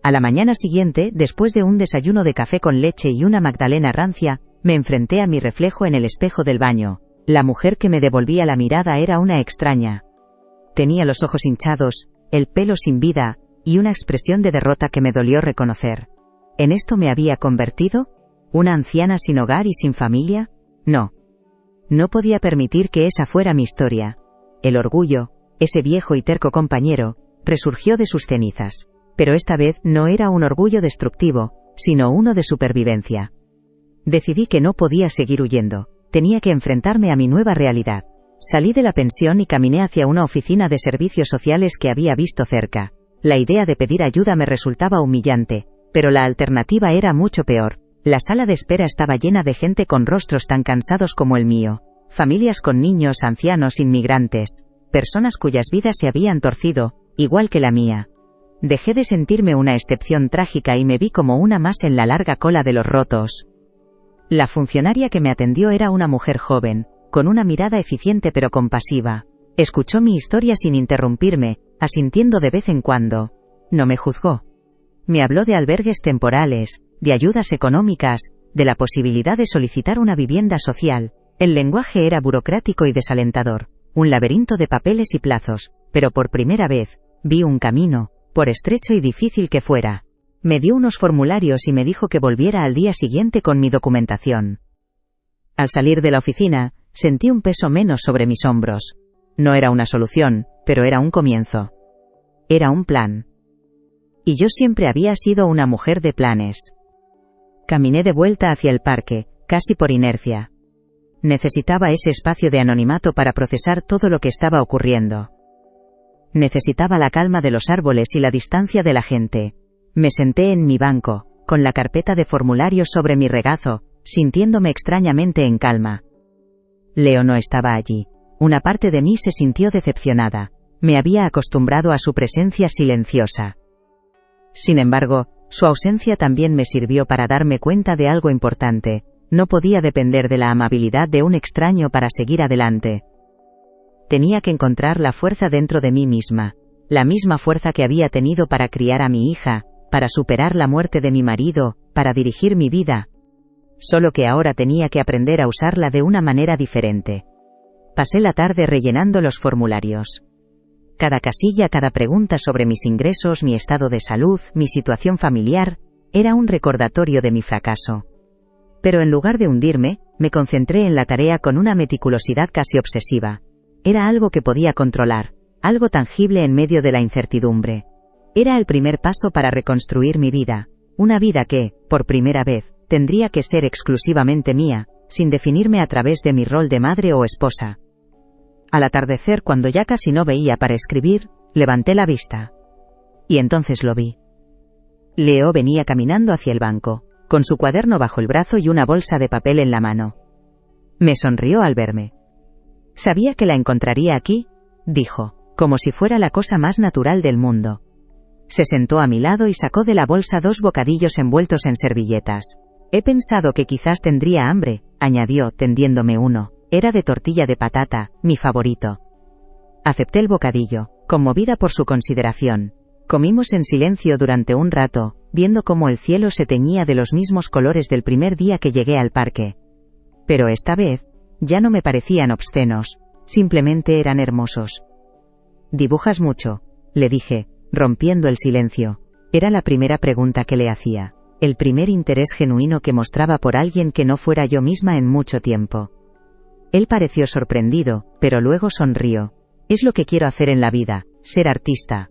Speaker 1: A la mañana siguiente, después de un desayuno de café con leche y una magdalena rancia, me enfrenté a mi reflejo en el espejo del baño. La mujer que me devolvía la mirada era una extraña. Tenía los ojos hinchados, el pelo sin vida, y una expresión de derrota que me dolió reconocer. ¿En esto me había convertido? ¿Una anciana sin hogar y sin familia? No. No podía permitir que esa fuera mi historia. El orgullo, ese viejo y terco compañero, resurgió de sus cenizas. Pero esta vez no era un orgullo destructivo, sino uno de supervivencia. Decidí que no podía seguir huyendo. Tenía que enfrentarme a mi nueva realidad. Salí de la pensión y caminé hacia una oficina de servicios sociales que había visto cerca. La idea de pedir ayuda me resultaba humillante, pero la alternativa era mucho peor. La sala de espera estaba llena de gente con rostros tan cansados como el mío. Familias con niños, ancianos, inmigrantes. Personas cuyas vidas se habían torcido, igual que la mía. Dejé de sentirme una excepción trágica y me vi como una más en la larga cola de los rotos. La funcionaria que me atendió era una mujer joven, con una mirada eficiente pero compasiva. Escuchó mi historia sin interrumpirme, asintiendo de vez en cuando. No me juzgó. Me habló de albergues temporales, de ayudas económicas, de la posibilidad de solicitar una vivienda social. El lenguaje era burocrático y desalentador, un laberinto de papeles y plazos, pero por primera vez, vi un camino, por estrecho y difícil que fuera. Me dio unos formularios y me dijo que volviera al día siguiente con mi documentación. Al salir de la oficina, sentí un peso menos sobre mis hombros. No era una solución, pero era un comienzo. Era un plan. Y yo siempre había sido una mujer de planes. Caminé de vuelta hacia el parque, casi por inercia. Necesitaba ese espacio de anonimato para procesar todo lo que estaba ocurriendo. Necesitaba la calma de los árboles y la distancia de la gente. Me senté en mi banco, con la carpeta de formularios sobre mi regazo, sintiéndome extrañamente en calma. Leo no estaba allí. Una parte de mí se sintió decepcionada. Me había acostumbrado a su presencia silenciosa. Sin embargo, su ausencia también me sirvió para darme cuenta de algo importante. No podía depender de la amabilidad de un extraño para seguir adelante. Tenía que encontrar la fuerza dentro de mí misma, la misma fuerza que había tenido para criar a mi hija, para superar la muerte de mi marido, para dirigir mi vida. Solo que ahora tenía que aprender a usarla de una manera diferente. Pasé la tarde rellenando los formularios. Cada casilla, cada pregunta sobre mis ingresos, mi estado de salud, mi situación familiar, era un recordatorio de mi fracaso. Pero en lugar de hundirme, me concentré en la tarea con una meticulosidad casi obsesiva. Era algo que podía controlar, algo tangible en medio de la incertidumbre. Era el primer paso para reconstruir mi vida, una vida que, por primera vez, tendría que ser exclusivamente mía, sin definirme a través de mi rol de madre o esposa. Al atardecer, cuando ya casi no veía para escribir, levanté la vista. Y entonces lo vi. Leo venía caminando hacia el banco. con su cuaderno bajo el brazo y una bolsa de papel en la mano. Me sonrió al verme. «Sabía que la encontraría aquí», dijo, como si fuera la cosa más natural del mundo. Se sentó a mi lado y sacó de la bolsa 2 bocadillos envueltos en servilletas. «He pensado que quizás tendría hambre», añadió, tendiéndome uno. Era de tortilla de patata, mi favorito. Acepté el bocadillo, conmovida por su consideración. Comimos en silencio durante un rato, viendo cómo el cielo se teñía de los mismos colores del primer día que llegué al parque. Pero esta vez, ya no me parecían obscenos, simplemente eran hermosos. «¿Dibujas mucho?», le dije, rompiendo el silencio. Era la primera pregunta que le hacía. El primer interés genuino que mostraba por alguien que no fuera yo misma en mucho tiempo. Él pareció sorprendido, pero luego sonrió. «Es lo que quiero hacer en la vida, ser artista».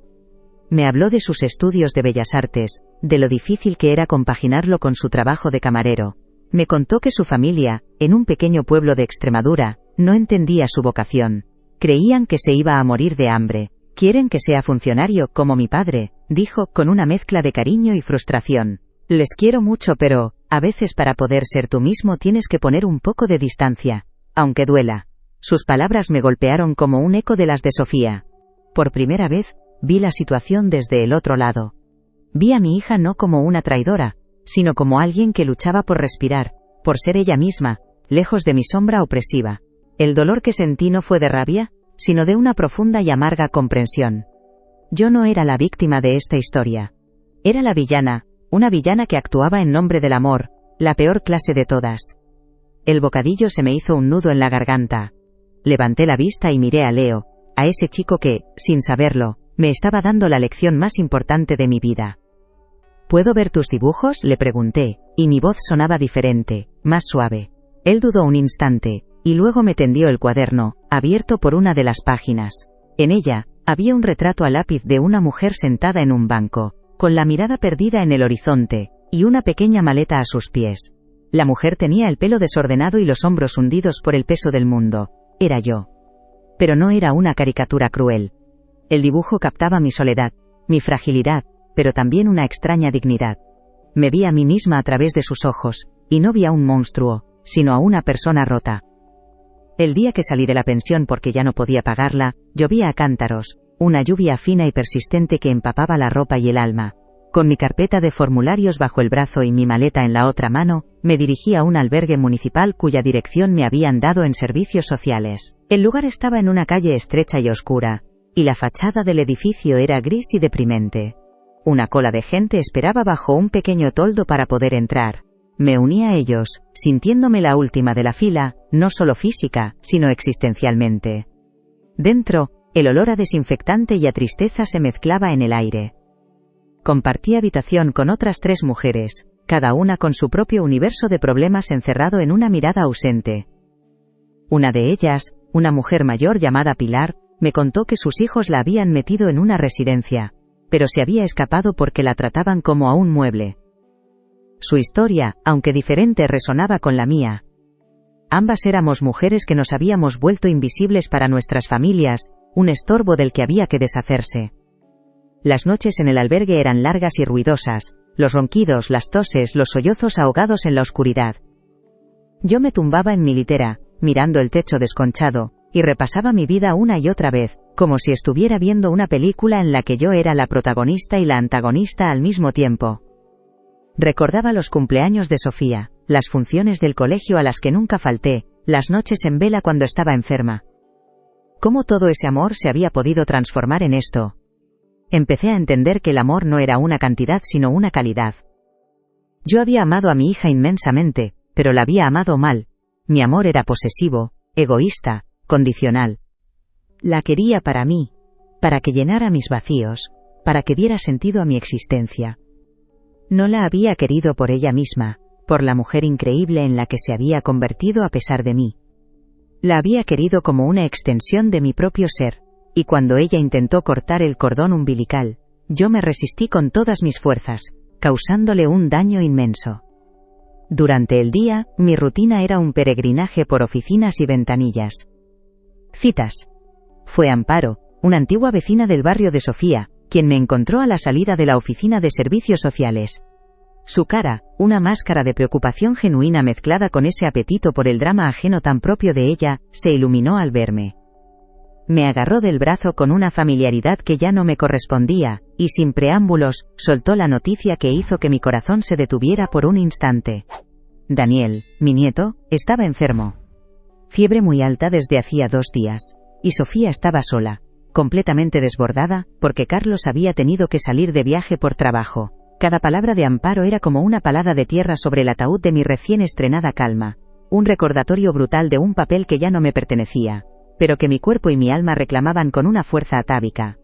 Speaker 1: Me habló de sus estudios de Bellas Artes, de lo difícil que era compaginarlo con su trabajo de camarero. Me contó que su familia, en un pequeño pueblo de Extremadura, no entendía su vocación. Creían que se iba a morir de hambre. «Quieren que sea funcionario, como mi padre», dijo, con una mezcla de cariño y frustración. «Les quiero mucho, pero, a veces para poder ser tú mismo tienes que poner un poco de distancia, aunque duela». Sus palabras me golpearon como un eco de las de Sofía. Por primera vez, vi la situación desde el otro lado. Vi a mi hija no como una traidora, sino como alguien que luchaba por respirar, por ser ella misma, lejos de mi sombra opresiva. El dolor que sentí no fue de rabia, sino de una profunda y amarga comprensión. Yo no era la víctima de esta historia. Era la villana, una villana que actuaba en nombre del amor, la peor clase de todas. El bocadillo se me hizo un nudo en la garganta. Levanté la vista y miré a Leo, a ese chico que, sin saberlo, me estaba dando la lección más importante de mi vida. «¿Puedo ver tus dibujos?», le pregunté, y mi voz sonaba diferente, más suave. Él dudó un instante, y luego me tendió el cuaderno, abierto por una de las páginas. En ella, había un retrato a lápiz de una mujer sentada en un banco, con la mirada perdida en el horizonte, y una pequeña maleta a sus pies. La mujer tenía el pelo desordenado y los hombros hundidos por el peso del mundo. Era yo. Pero no era una caricatura cruel. El dibujo captaba mi soledad, mi fragilidad, pero también una extraña dignidad. Me vi a mí misma a través de sus ojos, y no vi a un monstruo, sino a una persona rota. El día que salí de la pensión porque ya no podía pagarla, llovía a cántaros, una lluvia fina y persistente que empapaba la ropa y el alma. Con mi carpeta de formularios bajo el brazo y mi maleta en la otra mano, me dirigí a un albergue municipal cuya dirección me habían dado en servicios sociales. El lugar estaba en una calle estrecha y oscura, y la fachada del edificio era gris y deprimente. Una cola de gente esperaba bajo un pequeño toldo para poder entrar. Me uní a ellos, sintiéndome la última de la fila, no solo física, sino existencialmente. Dentro, el olor a desinfectante y a tristeza se mezclaba en el aire. Compartí habitación con otras 3 mujeres, cada una con su propio universo de problemas encerrado en una mirada ausente. Una de ellas, una mujer mayor llamada Pilar, me contó que sus hijos la habían metido en una residencia, pero se había escapado porque la trataban como a un mueble. Su historia, aunque diferente, resonaba con la mía. Ambas éramos mujeres que nos habíamos vuelto invisibles para nuestras familias, un estorbo del que había que deshacerse. Las noches en el albergue eran largas y ruidosas, los ronquidos, las toses, los sollozos ahogados en la oscuridad. Yo me tumbaba en mi litera, mirando el techo desconchado, y repasaba mi vida una y otra vez, como si estuviera viendo una película en la que yo era la protagonista y la antagonista al mismo tiempo. Recordaba los cumpleaños de Sofía, las funciones del colegio a las que nunca falté, las noches en vela cuando estaba enferma. ¿Cómo todo ese amor se había podido transformar en esto? Empecé a entender que el amor no era una cantidad sino una calidad. Yo había amado a mi hija inmensamente, pero la había amado mal. Mi amor era posesivo, egoísta, condicional. La quería para mí, para que llenara mis vacíos, para que diera sentido a mi existencia. No la había querido por ella misma, por la mujer increíble en la que se había convertido a pesar de mí. La había querido como una extensión de mi propio ser, y cuando ella intentó cortar el cordón umbilical, yo me resistí con todas mis fuerzas, causándole un daño inmenso. Durante el día, mi rutina era un peregrinaje por oficinas y ventanillas. Citas. Fue Amparo, una antigua vecina del barrio de Sofía, quien me encontró a la salida de la oficina de servicios sociales. Su cara, una máscara de preocupación genuina mezclada con ese apetito por el drama ajeno tan propio de ella, se iluminó al verme. Me agarró del brazo con una familiaridad que ya no me correspondía, y sin preámbulos, soltó la noticia que hizo que mi corazón se detuviera por un instante. Daniel, mi nieto, estaba enfermo. Fiebre muy alta desde hacía 2 días. Y Sofía estaba sola, completamente desbordada, porque Carlos había tenido que salir de viaje por trabajo. Cada palabra de Amparo era como una palada de tierra sobre el ataúd de mi recién estrenada calma. Un recordatorio brutal de un papel que ya no me pertenecía, pero que mi cuerpo y mi alma reclamaban con una fuerza atávica.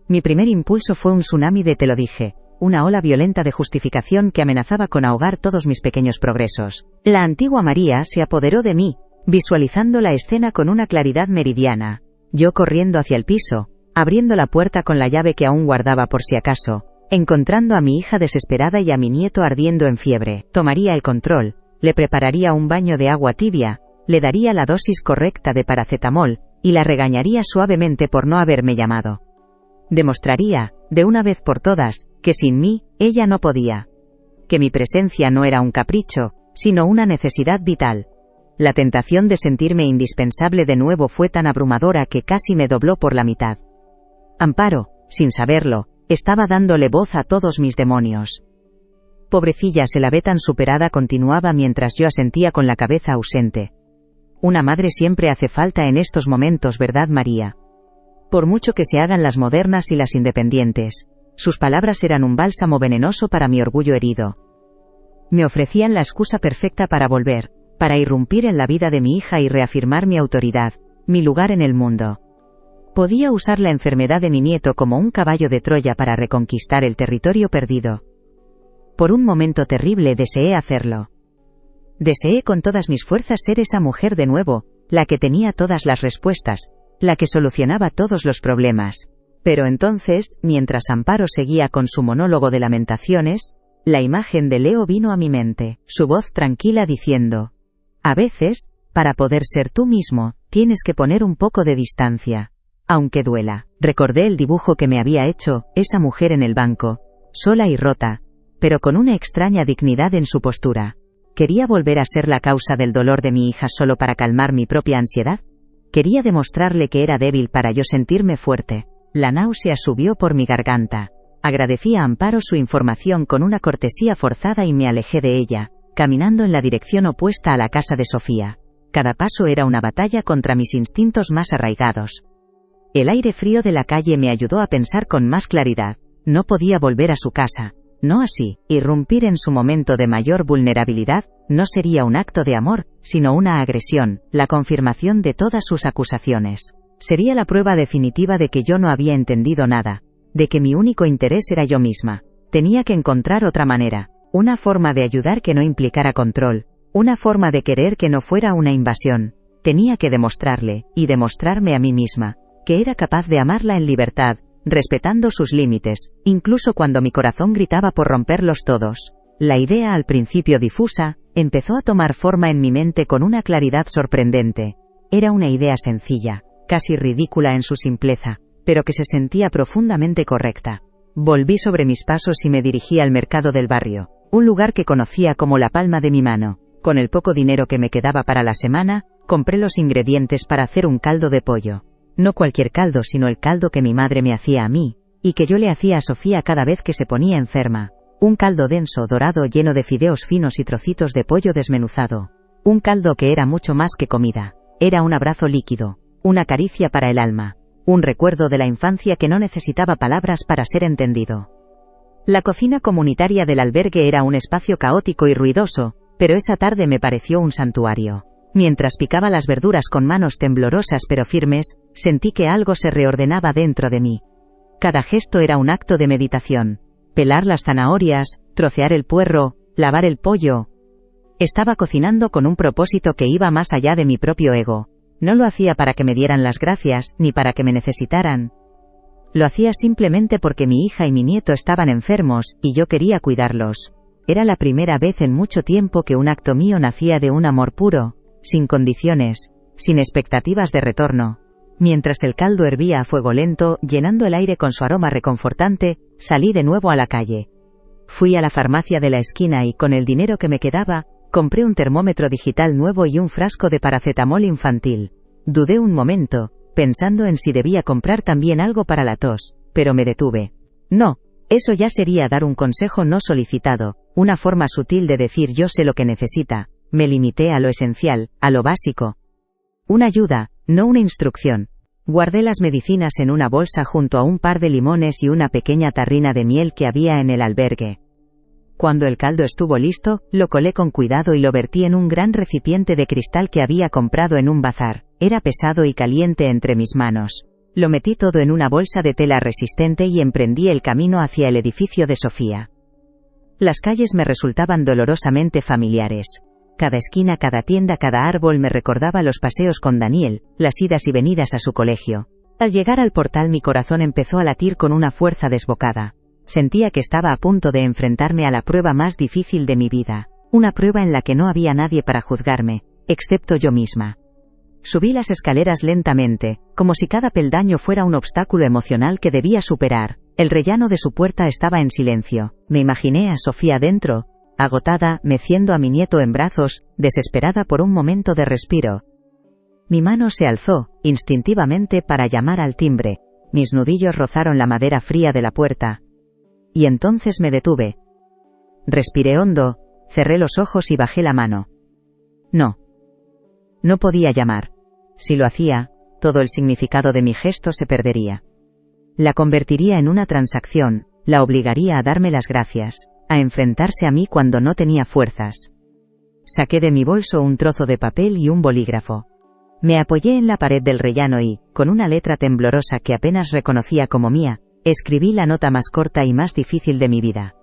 Speaker 1: Mi primer impulso fue un tsunami de te lo dije, una ola violenta de justificación que amenazaba con ahogar todos mis pequeños progresos. La antigua María se apoderó de mí, visualizando la escena con una claridad meridiana. Yo corriendo hacia el piso, abriendo la puerta con la llave que aún guardaba por si acaso, encontrando a mi hija desesperada y a mi nieto ardiendo en fiebre. Tomaría el control, le prepararía un baño de agua tibia, le daría la dosis correcta de paracetamol, y la regañaría suavemente por no haberme llamado. Demostraría, de una vez por todas, que sin mí, ella no podía. Que mi presencia no era un capricho, sino una necesidad vital. La tentación de sentirme indispensable de nuevo fue tan abrumadora que casi me dobló por la mitad. Amparo, sin saberlo, estaba dándole voz a todos mis demonios. Pobrecilla, se la ve tan superada, continuaba mientras yo asentía con la cabeza ausente. Una madre siempre hace falta en estos momentos, ¿verdad, María? Por mucho que se hagan las modernas y las independientes, sus palabras eran un bálsamo venenoso para mi orgullo herido. Me ofrecían la excusa perfecta para volver, para irrumpir en la vida de mi hija y reafirmar mi autoridad, mi lugar en el mundo. Podía usar la enfermedad de mi nieto como un caballo de Troya para reconquistar el territorio perdido. Por un momento terrible deseé hacerlo. Deseé con todas mis fuerzas ser esa mujer de nuevo, la que tenía todas las respuestas, la que solucionaba todos los problemas. Pero entonces, mientras Amparo seguía con su monólogo de lamentaciones, la imagen de Leo vino a mi mente, su voz tranquila diciendo: a veces, para poder ser tú mismo, tienes que poner un poco de distancia. Aunque duela. Recordé el dibujo que me había hecho, esa mujer en el banco, sola y rota, pero con una extraña dignidad en su postura. ¿Quería volver a ser la causa del dolor de mi hija solo para calmar mi propia ansiedad? Quería demostrarle que era débil para yo sentirme fuerte. La náusea subió por mi garganta. Agradecí a Amparo su información con una cortesía forzada y me alejé de ella, caminando en la dirección opuesta a la casa de Sofía. Cada paso era una batalla contra mis instintos más arraigados. El aire frío de la calle me ayudó a pensar con más claridad. No podía volver a su casa. No así, irrumpir en su momento de mayor vulnerabilidad, no sería un acto de amor, sino una agresión, la confirmación de todas sus acusaciones. Sería la prueba definitiva de que yo no había entendido nada, de que mi único interés era yo misma. Tenía que encontrar otra manera. Una forma de ayudar que no implicara control, una forma de querer que no fuera una invasión. Tenía que demostrarle, y demostrarme a mí misma, que era capaz de amarla en libertad, respetando sus límites, incluso cuando mi corazón gritaba por romperlos todos. La idea, al principio difusa, empezó a tomar forma en mi mente con una claridad sorprendente. Era una idea sencilla, casi ridícula en su simpleza, pero que se sentía profundamente correcta. Volví sobre mis pasos y me dirigí al mercado del barrio, un lugar que conocía como la palma de mi mano. Con el poco dinero que me quedaba para la semana, compré los ingredientes para hacer un caldo de pollo. No cualquier caldo, sino el caldo que mi madre me hacía a mí, y que yo le hacía a Sofía cada vez que se ponía enferma. Un caldo denso, dorado, lleno de fideos finos y trocitos de pollo desmenuzado. Un caldo que era mucho más que comida. Era un abrazo líquido, una caricia para el alma, un recuerdo de la infancia que no necesitaba palabras para ser entendido. La cocina comunitaria del albergue era un espacio caótico y ruidoso, pero esa tarde me pareció un santuario. Mientras picaba las verduras con manos temblorosas pero firmes, sentí que algo se reordenaba dentro de mí. Cada gesto era un acto de meditación. Pelar las zanahorias, trocear el puerro, lavar el pollo. Estaba cocinando con un propósito que iba más allá de mi propio ego. No lo hacía para que me dieran las gracias, ni para que me necesitaran. Lo hacía simplemente porque mi hija y mi nieto estaban enfermos, y yo quería cuidarlos. Era la primera vez en mucho tiempo que un acto mío nacía de un amor puro, sin condiciones, sin expectativas de retorno. Mientras el caldo hervía a fuego lento, llenando el aire con su aroma reconfortante, salí de nuevo a la calle. Fui a la farmacia de la esquina y con el dinero que me quedaba, compré un termómetro digital nuevo y un frasco de paracetamol infantil. Dudé un momento, pensando en si debía comprar también algo para la tos, pero me detuve. No, eso ya sería dar un consejo no solicitado, una forma sutil de decir yo sé lo que necesita. Me limité a lo esencial, a lo básico. Una ayuda, no una instrucción. Guardé las medicinas en una bolsa junto a un par de limones y una pequeña tarrina de miel que había en el albergue. Cuando el caldo estuvo listo, lo colé con cuidado y lo vertí en un gran recipiente de cristal que había comprado en un bazar. Era pesado y caliente entre mis manos. Lo metí todo en una bolsa de tela resistente y emprendí el camino hacia el edificio de Sofía. Las calles me resultaban dolorosamente familiares. Cada esquina, cada tienda, cada árbol me recordaba los paseos con Daniel, las idas y venidas a su colegio. Al llegar al portal mi corazón empezó a latir con una fuerza desbocada. Sentía que estaba a punto de enfrentarme a la prueba más difícil de mi vida, una prueba en la que no había nadie para juzgarme, excepto yo misma. Subí las escaleras lentamente, como si cada peldaño fuera un obstáculo emocional que debía superar. El rellano de su puerta estaba en silencio. Me imaginé a Sofía dentro, agotada, meciendo a mi nieto en brazos, desesperada por un momento de respiro. Mi mano se alzó, instintivamente, para llamar al timbre. Mis nudillos rozaron la madera fría de la puerta. Y entonces me detuve. Respiré hondo, cerré los ojos y bajé la mano. No. No podía llamar. Si lo hacía, todo el significado de mi gesto se perdería. La convertiría en una transacción, la obligaría a darme las gracias, a enfrentarse a mí cuando no tenía fuerzas. Saqué de mi bolso un trozo de papel y un bolígrafo. Me apoyé en la pared del rellano y, con una letra temblorosa que apenas reconocía como mía, escribí la nota más corta y más difícil de mi vida.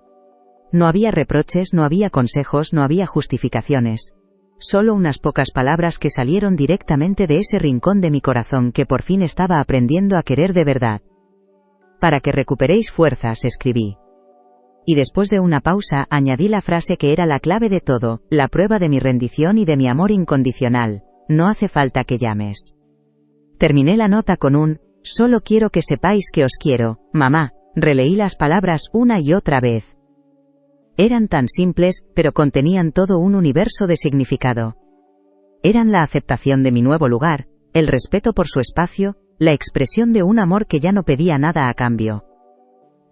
Speaker 1: No había reproches, no había consejos, no había justificaciones. Solo unas pocas palabras que salieron directamente de ese rincón de mi corazón que por fin estaba aprendiendo a querer de verdad. Para que recuperéis fuerzas, escribí. Y después de una pausa, añadí la frase que era la clave de todo, la prueba de mi rendición y de mi amor incondicional: no hace falta que llames. Terminé la nota con un: solo quiero que sepáis que os quiero, mamá. Releí las palabras una y otra vez. Eran tan simples, pero contenían todo un universo de significado. Eran la aceptación de mi nuevo lugar, el respeto por su espacio, la expresión de un amor que ya no pedía nada a cambio.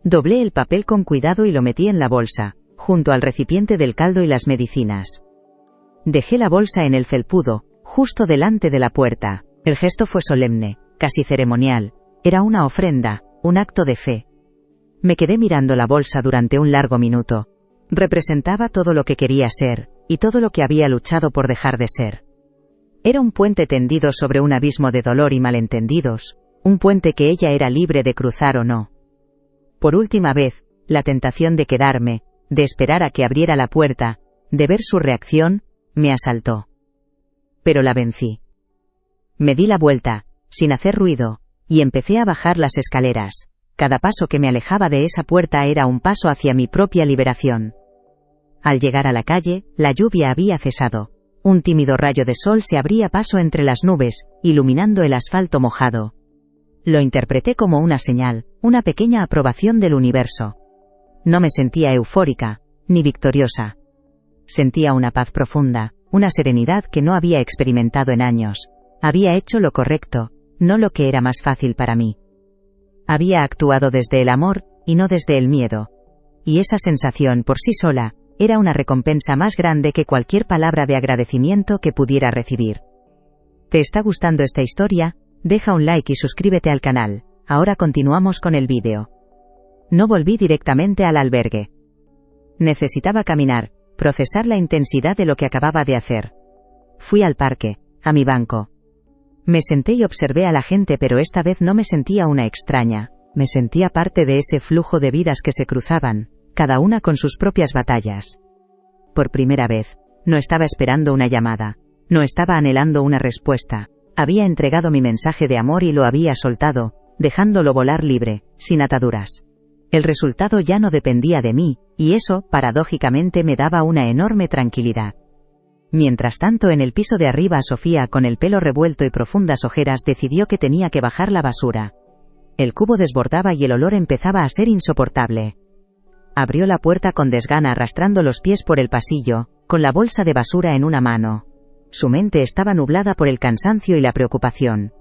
Speaker 1: Doblé el papel con cuidado y lo metí en la bolsa, junto al recipiente del caldo y las medicinas. Dejé la bolsa en el felpudo, justo delante de la puerta. El gesto fue solemne, casi ceremonial. Era una ofrenda, un acto de fe. Me quedé mirando la bolsa durante un largo minuto. Representaba todo lo que quería ser, y todo lo que había luchado por dejar de ser. Era un puente tendido sobre un abismo de dolor y malentendidos, un puente que ella era libre de cruzar o no. Por última vez, la tentación de quedarme, de esperar a que abriera la puerta, de ver su reacción, me asaltó. Pero la vencí. Me di la vuelta, sin hacer ruido, y empecé a bajar las escaleras. Cada paso que me alejaba de esa puerta era un paso hacia mi propia liberación. Al llegar a la calle, la lluvia había cesado. Un tímido rayo de sol se abría paso entre las nubes, iluminando el asfalto mojado. Lo interpreté como una señal, una pequeña aprobación del universo. No me sentía eufórica, ni victoriosa. Sentía una paz profunda, una serenidad que no había experimentado en años. Había hecho lo correcto, no lo que era más fácil para mí. Había actuado desde el amor, y no desde el miedo. Y esa sensación por sí sola, era una recompensa más grande que cualquier palabra de agradecimiento que pudiera recibir. ¿Te está gustando esta historia? Deja un like y suscríbete al canal. Ahora continuamos con el vídeo. No volví directamente al albergue. Necesitaba caminar, procesar la intensidad de lo que acababa de hacer. Fui al parque, a mi banco. Me senté y observé a la gente, pero esta vez no me sentía una extraña. Me sentía parte de ese flujo de vidas que se cruzaban, cada una con sus propias batallas. Por primera vez, no estaba esperando una llamada, no estaba anhelando una respuesta. Había entregado mi mensaje de amor y lo había soltado, dejándolo volar libre, sin ataduras. El resultado ya no dependía de mí, y eso, paradójicamente, me daba una enorme tranquilidad. Mientras tanto, en el piso de arriba, Sofía, con el pelo revuelto y profundas ojeras, decidió que tenía que bajar la basura. El cubo desbordaba y el olor empezaba a ser insoportable. Abrió la puerta con desgana arrastrando los pies por el pasillo, con la bolsa de basura en una mano. Su mente estaba nublada por el cansancio y la preocupación.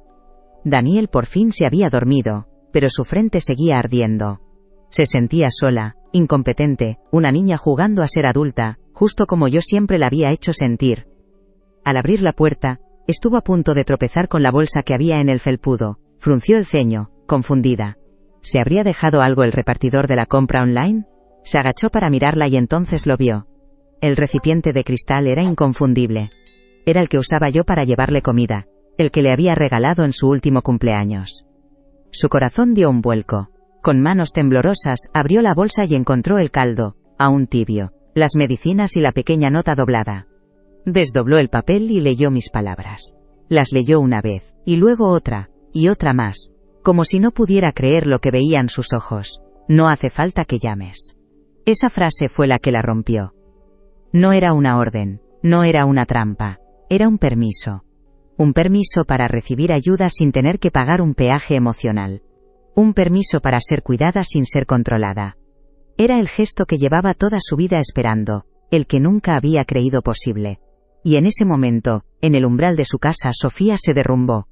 Speaker 1: Daniel por fin se había dormido, pero su frente seguía ardiendo. Se sentía sola, incompetente, una niña jugando a ser adulta, justo como yo siempre la había hecho sentir. Al abrir la puerta, estuvo a punto de tropezar con la bolsa que había en el felpudo, frunció el ceño, confundida. ¿Se habría dejado algo el repartidor de la compra online? Se agachó para mirarla y entonces lo vio. El recipiente de cristal era inconfundible. Era el que usaba yo para llevarle comida, el que le había regalado en su último cumpleaños. Su corazón dio un vuelco. Con manos temblorosas, abrió la bolsa y encontró el caldo, aún tibio, las medicinas y la pequeña nota doblada. Desdobló el papel y leyó mis palabras. Las leyó una vez, y luego otra, y otra más, como si no pudiera creer lo que veían sus ojos. No hace falta que llames. Esa frase fue la que la rompió. No era una orden, no era una trampa, era un permiso. Un permiso para recibir ayuda sin tener que pagar un peaje emocional. Un permiso para ser cuidada sin ser controlada. Era el gesto que llevaba toda su vida esperando, el que nunca había creído posible. Y en ese momento, en el umbral de su casa, Sofía se derrumbó.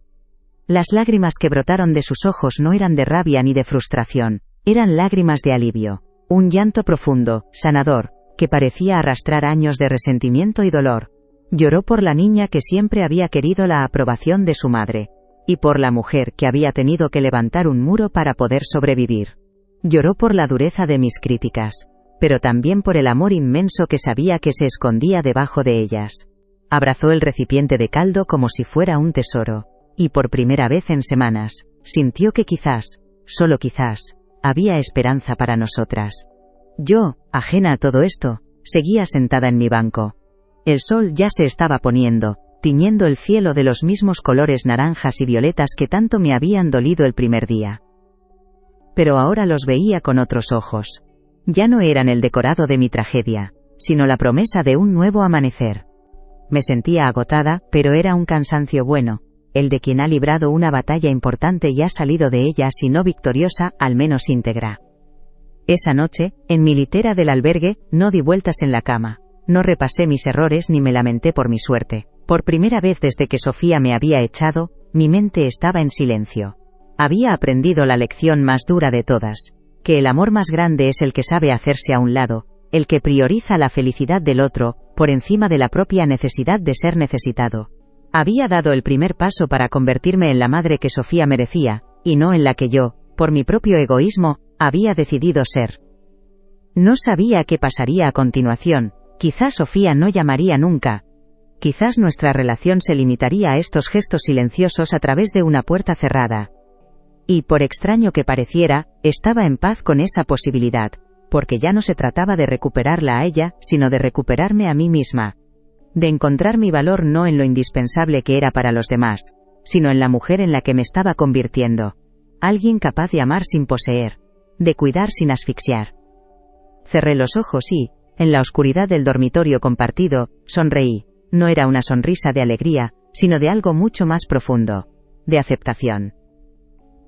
Speaker 1: Las lágrimas que brotaron de sus ojos no eran de rabia ni de frustración, eran lágrimas de alivio. Un llanto profundo, sanador, que parecía arrastrar años de resentimiento y dolor. Lloró por la niña que siempre había querido la aprobación de su madre, y por la mujer que había tenido que levantar un muro para poder sobrevivir. Lloró por la dureza de mis críticas, pero también por el amor inmenso que sabía que se escondía debajo de ellas. Abrazó el recipiente de caldo como si fuera un tesoro, y por primera vez en semanas, sintió que quizás, solo quizás, había esperanza para nosotras. Yo, ajena a todo esto, seguía sentada en mi banco. El sol ya se estaba poniendo, tiñendo el cielo de los mismos colores naranjas y violetas que tanto me habían dolido el primer día. Pero ahora los veía con otros ojos. Ya no eran el decorado de mi tragedia, sino la promesa de un nuevo amanecer. Me sentía agotada, pero era un cansancio bueno, el de quien ha librado una batalla importante y ha salido de ella si no victoriosa, al menos íntegra. Esa noche, en mi litera del albergue, no di vueltas en la cama, no repasé mis errores ni me lamenté por mi suerte. Por primera vez desde que Sofía me había echado, mi mente estaba en silencio. Había aprendido la lección más dura de todas, que el amor más grande es el que sabe hacerse a un lado, el que prioriza la felicidad del otro, por encima de la propia necesidad de ser necesitado. Había dado el primer paso para convertirme en la madre que Sofía merecía, y no en la que yo, por mi propio egoísmo, había decidido ser. No sabía qué pasaría a continuación, quizás Sofía no llamaría nunca. Quizás nuestra relación se limitaría a estos gestos silenciosos a través de una puerta cerrada. Y por extraño que pareciera, estaba en paz con esa posibilidad, porque ya no se trataba de recuperarla a ella, sino de recuperarme a mí misma. De encontrar mi valor no en lo indispensable que era para los demás, sino en la mujer en la que me estaba convirtiendo. Alguien capaz de amar sin poseer, de cuidar sin asfixiar. Cerré los ojos y, en la oscuridad del dormitorio compartido, sonreí. No era una sonrisa de alegría, sino de algo mucho más profundo, de aceptación.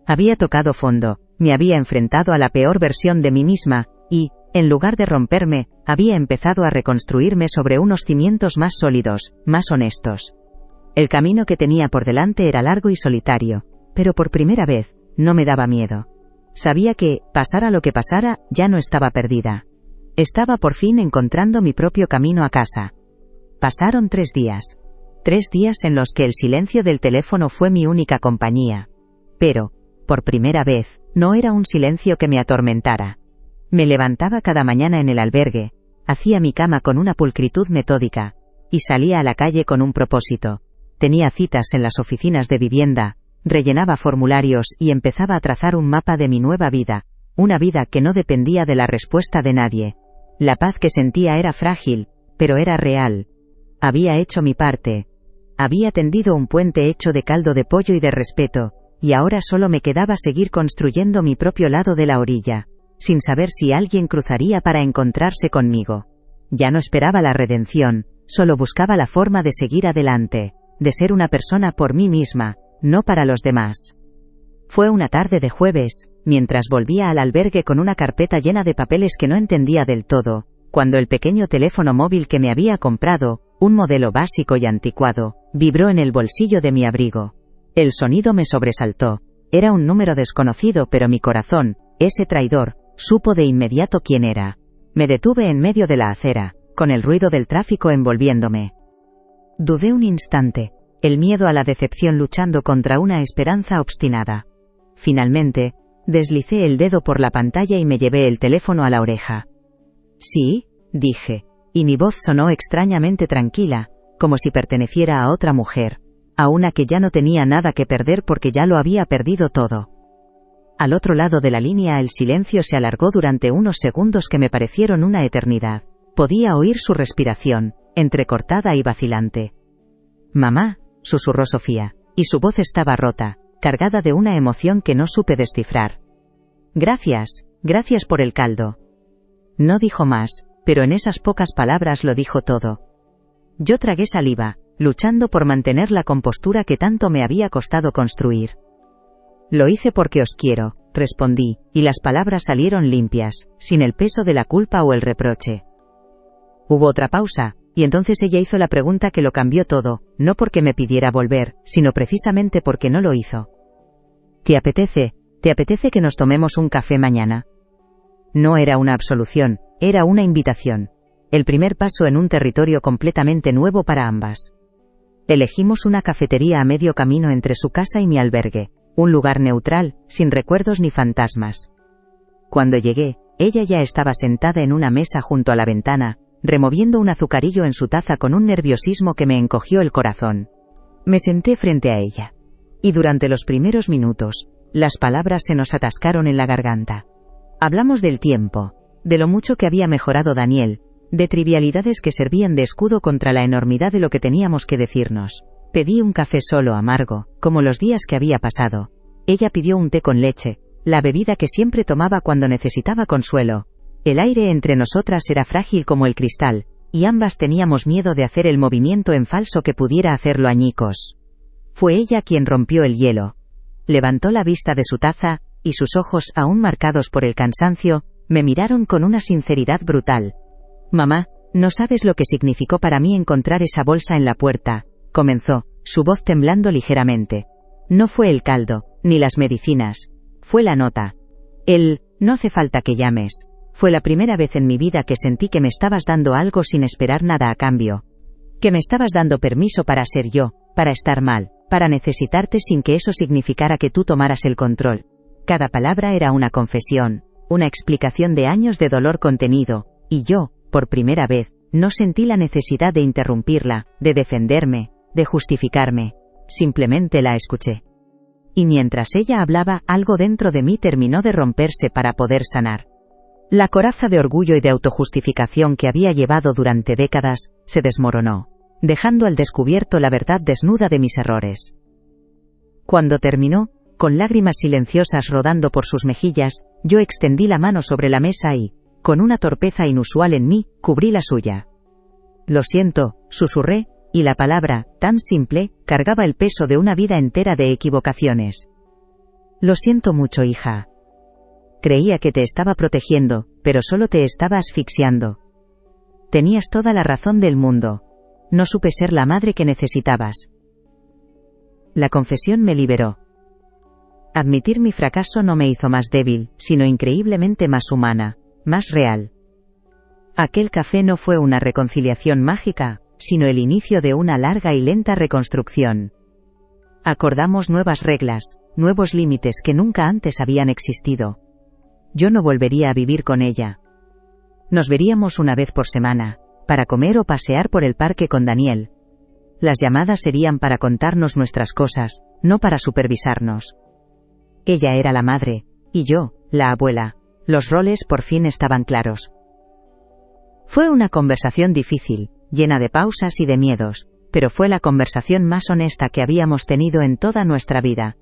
Speaker 1: Había tocado fondo, me había enfrentado a la peor versión de mí misma, y, en lugar de romperme, había empezado a reconstruirme sobre unos cimientos más sólidos, más honestos. El camino que tenía por delante era largo y solitario, pero por primera vez, no me daba miedo. Sabía que, pasara lo que pasara, ya no estaba perdida. Estaba por fin encontrando mi propio camino a casa. Pasaron 3 días. 3 días en los que el silencio del teléfono fue mi única compañía. Pero, por primera vez, no era un silencio que me atormentara. Me levantaba cada mañana en el albergue, hacía mi cama con una pulcritud metódica, y salía a la calle con un propósito. Tenía citas en las oficinas de vivienda, rellenaba formularios y empezaba a trazar un mapa de mi nueva vida, una vida que no dependía de la respuesta de nadie. La paz que sentía era frágil, pero era real. Había hecho mi parte. Había tendido un puente hecho de caldo de pollo y de respeto, y ahora solo me quedaba seguir construyendo mi propio lado de la orilla, sin saber si alguien cruzaría para encontrarse conmigo. Ya no esperaba la redención, solo buscaba la forma de seguir adelante, de ser una persona por mí misma, no para los demás. Fue una tarde de jueves, mientras volvía al albergue con una carpeta llena de papeles que no entendía del todo, cuando el pequeño teléfono móvil que me había comprado, un modelo básico y anticuado, vibró en el bolsillo de mi abrigo. El sonido me sobresaltó. Era un número desconocido, pero mi corazón, ese traidor, supo de inmediato quién era. Me detuve en medio de la acera, con el ruido del tráfico envolviéndome. Dudé un instante, el miedo a la decepción luchando contra una esperanza obstinada. Finalmente, deslicé el dedo por la pantalla y me llevé el teléfono a la oreja. «¿Sí?», dije, y mi voz sonó extrañamente tranquila, como si perteneciera a otra mujer, a una que ya no tenía nada que perder porque ya lo había perdido todo. Al otro lado de la línea el silencio se alargó durante unos segundos que me parecieron una eternidad. Podía oír su respiración, entrecortada y vacilante. «Mamá», susurró Sofía, y su voz estaba rota, cargada de una emoción que no supe descifrar. «Gracias por el caldo». No dijo más, pero en esas pocas palabras lo dijo todo. Yo tragué saliva, luchando por mantener la compostura que tanto me había costado construir. «Lo hice porque os quiero», respondí, y las palabras salieron limpias, sin el peso de la culpa o el reproche. Hubo otra pausa, y entonces ella hizo la pregunta que lo cambió todo, no porque me pidiera volver, sino precisamente porque no lo hizo. ¿Te apetece que nos tomemos un café mañana? No era una absolución, era una invitación. El primer paso en un territorio completamente nuevo para ambas. Elegimos una cafetería a medio camino entre su casa y mi albergue, un lugar neutral, sin recuerdos ni fantasmas. Cuando llegué, ella ya estaba sentada en una mesa junto a la ventana, removiendo un azucarillo en su taza con un nerviosismo que me encogió el corazón. Me senté frente a ella. Y durante los primeros minutos, las palabras se nos atascaron en la garganta. Hablamos del tiempo, de lo mucho que había mejorado Daniel, de trivialidades que servían de escudo contra la enormidad de lo que teníamos que decirnos. Pedí un café solo amargo, como los días que había pasado. Ella pidió un té con leche, la bebida que siempre tomaba cuando necesitaba consuelo. El aire entre nosotras era frágil como el cristal, y ambas teníamos miedo de hacer el movimiento en falso que pudiera hacerlo añicos. Fue ella quien rompió el hielo. Levantó la vista de su taza, y sus ojos, aún marcados por el cansancio, me miraron con una sinceridad brutal. «Mamá, no sabes lo que significó para mí encontrar esa bolsa en la puerta», comenzó, su voz temblando ligeramente. «No fue el caldo, ni las medicinas. Fue la nota. No hace falta que llames. Fue la primera vez en mi vida que sentí que me estabas dando algo sin esperar nada a cambio. Que me estabas dando permiso para ser yo, para estar mal, para necesitarte sin que eso significara que tú tomaras el control. Cada palabra era una confesión, una explicación de años de dolor contenido, y yo, por primera vez, no sentí la necesidad de interrumpirla, de defenderme, de justificarme. Simplemente la escuché. Y mientras ella hablaba, algo dentro de mí terminó de romperse para poder sanar. La coraza de orgullo y de autojustificación que había llevado durante décadas, se desmoronó, dejando al descubierto la verdad desnuda de mis errores. Cuando terminó, con lágrimas silenciosas rodando por sus mejillas, yo extendí la mano sobre la mesa y, con una torpeza inusual en mí, cubrí la suya. «Lo siento», susurré, y la palabra, tan simple, cargaba el peso de una vida entera de equivocaciones. «Lo siento mucho, hija. Creía que te estaba protegiendo, pero solo te estaba asfixiando. Tenías toda la razón del mundo. No supe ser la madre que necesitabas». La confesión me liberó. Admitir mi fracaso no me hizo más débil, sino increíblemente más humana, más real. Aquel café no fue una reconciliación mágica, sino el inicio de una larga y lenta reconstrucción. Acordamos nuevas reglas, nuevos límites que nunca antes habían existido. Yo no volvería a vivir con ella. Nos veríamos una vez por semana, para comer o pasear por el parque con Daniel. Las llamadas serían para contarnos nuestras cosas, no para supervisarnos. Ella era la madre, y yo, la abuela. Los roles por fin estaban claros. Fue una conversación difícil, llena de pausas y de miedos, pero fue la conversación más honesta que habíamos tenido en toda nuestra vida.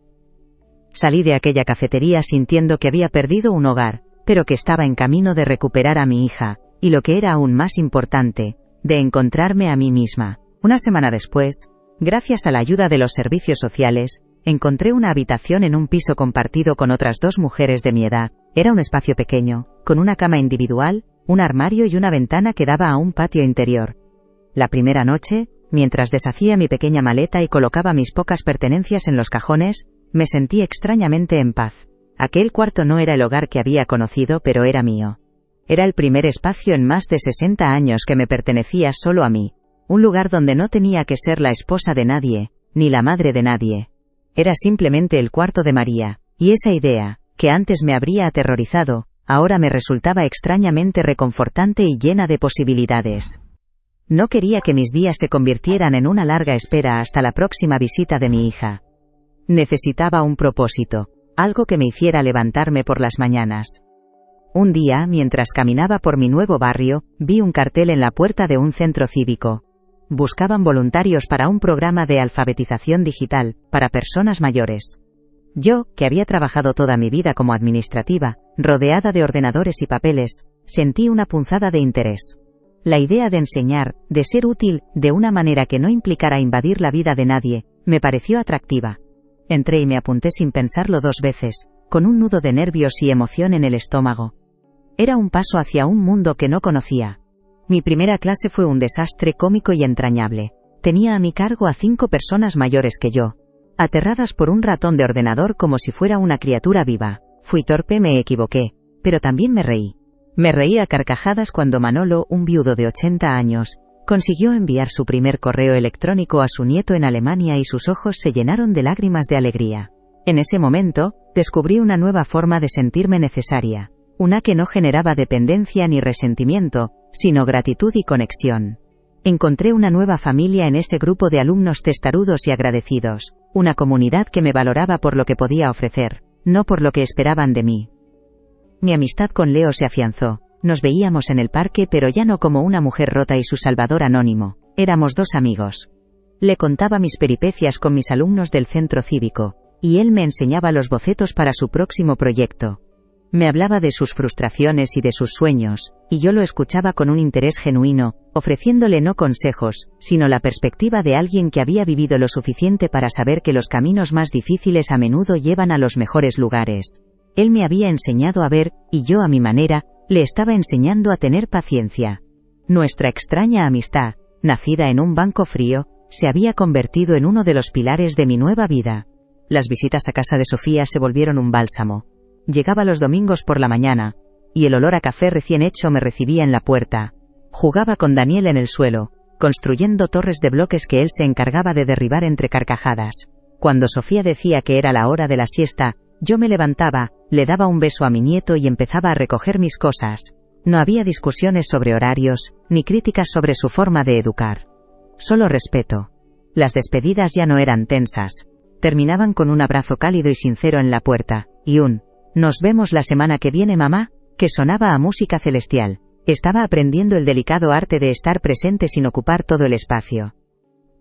Speaker 1: Salí de aquella cafetería sintiendo que había perdido un hogar, pero que estaba en camino de recuperar a mi hija, y lo que era aún más importante, de encontrarme a mí misma. Una semana después, gracias a la ayuda de los servicios sociales, Encontré una habitación en un piso compartido con otras 2 mujeres de mi edad. Era un espacio pequeño, con una cama individual, un armario y una ventana que daba a un patio interior. La primera noche, mientras deshacía mi pequeña maleta y colocaba mis pocas pertenencias en los cajones, me sentí extrañamente en paz. Aquel cuarto no era el hogar que había conocido, pero era mío. Era el primer espacio en más de 60 años que me pertenecía solo a mí. Un lugar donde no tenía que ser la esposa de nadie, ni la madre de nadie. Era simplemente el cuarto de María, y esa idea, que antes me habría aterrorizado, ahora me resultaba extrañamente reconfortante y llena de posibilidades. No quería que mis días se convirtieran en una larga espera hasta la próxima visita de mi hija. Necesitaba un propósito, algo que me hiciera levantarme por las mañanas. Un día, mientras caminaba por mi nuevo barrio, vi un cartel en la puerta de un centro cívico. Buscaban voluntarios para un programa de alfabetización digital, para personas mayores. Yo, que había trabajado toda mi vida como administrativa, rodeada de ordenadores y papeles, sentí una punzada de interés. La idea de enseñar, de ser útil, de una manera que no implicara invadir la vida de nadie, me pareció atractiva. Entré y me apunté sin pensarlo 2 veces, con un nudo de nervios y emoción en el estómago. Era un paso hacia un mundo que no conocía. Mi primera clase fue un desastre cómico y entrañable. Tenía a mi cargo a 5 personas mayores que yo, aterradas por un ratón de ordenador como si fuera una criatura viva. Fui torpe, me equivoqué, pero también me reí. Me reí a carcajadas cuando Manolo, un viudo de 80 años, consiguió enviar su primer correo electrónico a su nieto en Alemania y sus ojos se llenaron de lágrimas de alegría. En ese momento, descubrí una nueva forma de sentirme necesaria, una que no generaba dependencia ni resentimiento, sino gratitud y conexión. Encontré una nueva familia en ese grupo de alumnos testarudos y agradecidos, una comunidad que me valoraba por lo que podía ofrecer, no por lo que esperaban de mí. Mi amistad con Leo se afianzó. Nos veíamos en el parque, pero ya no como una mujer rota y su salvador anónimo. Éramos 2 amigos. Le contaba mis peripecias con mis alumnos del centro cívico, y él me enseñaba los bocetos para su próximo proyecto. Me hablaba de sus frustraciones y de sus sueños, y yo lo escuchaba con un interés genuino, ofreciéndole no consejos, sino la perspectiva de alguien que había vivido lo suficiente para saber que los caminos más difíciles a menudo llevan a los mejores lugares. Él me había enseñado a ver, y yo a mi manera, le estaba enseñando a tener paciencia. Nuestra extraña amistad, nacida en un banco frío, se había convertido en uno de los pilares de mi nueva vida. Las visitas a casa de Sofía se volvieron un bálsamo. Llegaba los domingos por la mañana, y el olor a café recién hecho me recibía en la puerta. Jugaba con Daniel en el suelo, construyendo torres de bloques que él se encargaba de derribar entre carcajadas. Cuando Sofía decía que era la hora de la siesta, yo me levantaba, le daba un beso a mi nieto y empezaba a recoger mis cosas. No había discusiones sobre horarios, ni críticas sobre su forma de educar. Solo respeto. Las despedidas ya no eran tensas. Terminaban con un abrazo cálido y sincero en la puerta, y un «Nos vemos la semana que viene, mamá», que sonaba a música celestial. Estaba aprendiendo el delicado arte de estar presente sin ocupar todo el espacio.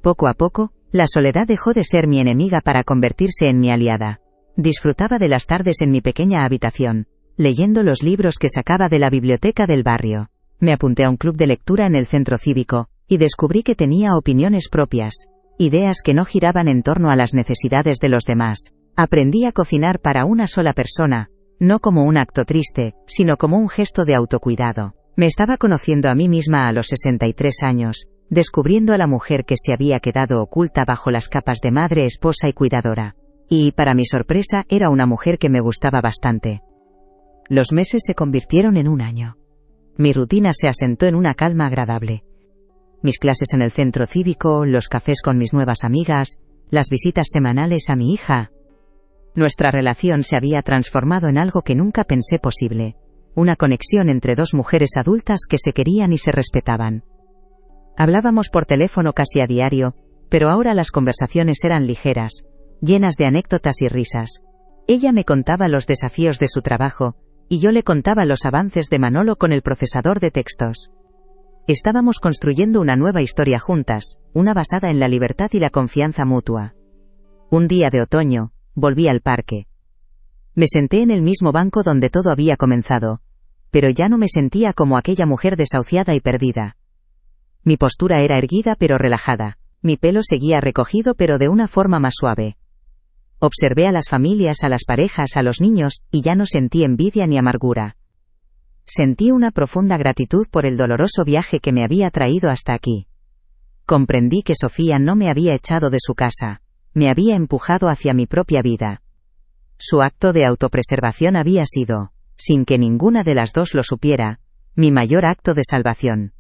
Speaker 1: Poco a poco, la soledad dejó de ser mi enemiga para convertirse en mi aliada. Disfrutaba de las tardes en mi pequeña habitación, leyendo los libros que sacaba de la biblioteca del barrio. Me apunté a un club de lectura en el centro cívico, y descubrí que tenía opiniones propias, ideas que no giraban en torno a las necesidades de los demás. Aprendí a cocinar para una sola persona, no como un acto triste, sino como un gesto de autocuidado. Me estaba conociendo a mí misma a los 63 años, descubriendo a la mujer que se había quedado oculta bajo las capas de madre, esposa y cuidadora. Y, para mi sorpresa, era una mujer que me gustaba bastante. Los meses se convirtieron en un año. Mi rutina se asentó en una calma agradable. Mis clases en el centro cívico, los cafés con mis nuevas amigas, las visitas semanales a mi hija. Nuestra relación se había transformado en algo que nunca pensé posible. Una conexión entre 2 mujeres adultas que se querían y se respetaban. Hablábamos por teléfono casi a diario, pero ahora las conversaciones eran ligeras, llenas de anécdotas y risas. Ella me contaba los desafíos de su trabajo, y yo le contaba los avances de Manolo con el procesador de textos. Estábamos construyendo una nueva historia juntas, una basada en la libertad y la confianza mutua. Un día de otoño, volví al parque. Me senté en el mismo banco donde todo había comenzado, pero ya no me sentía como aquella mujer desahuciada y perdida. Mi postura era erguida pero relajada, mi pelo seguía recogido pero de una forma más suave. Observé a las familias, a las parejas, a los niños, y ya no sentí envidia ni amargura. Sentí una profunda gratitud por el doloroso viaje que me había traído hasta aquí. Comprendí que Sofía no me había echado de su casa, me había empujado hacia mi propia vida. Su acto de autopreservación había sido, sin que ninguna de las dos lo supiera, mi mayor acto de salvación.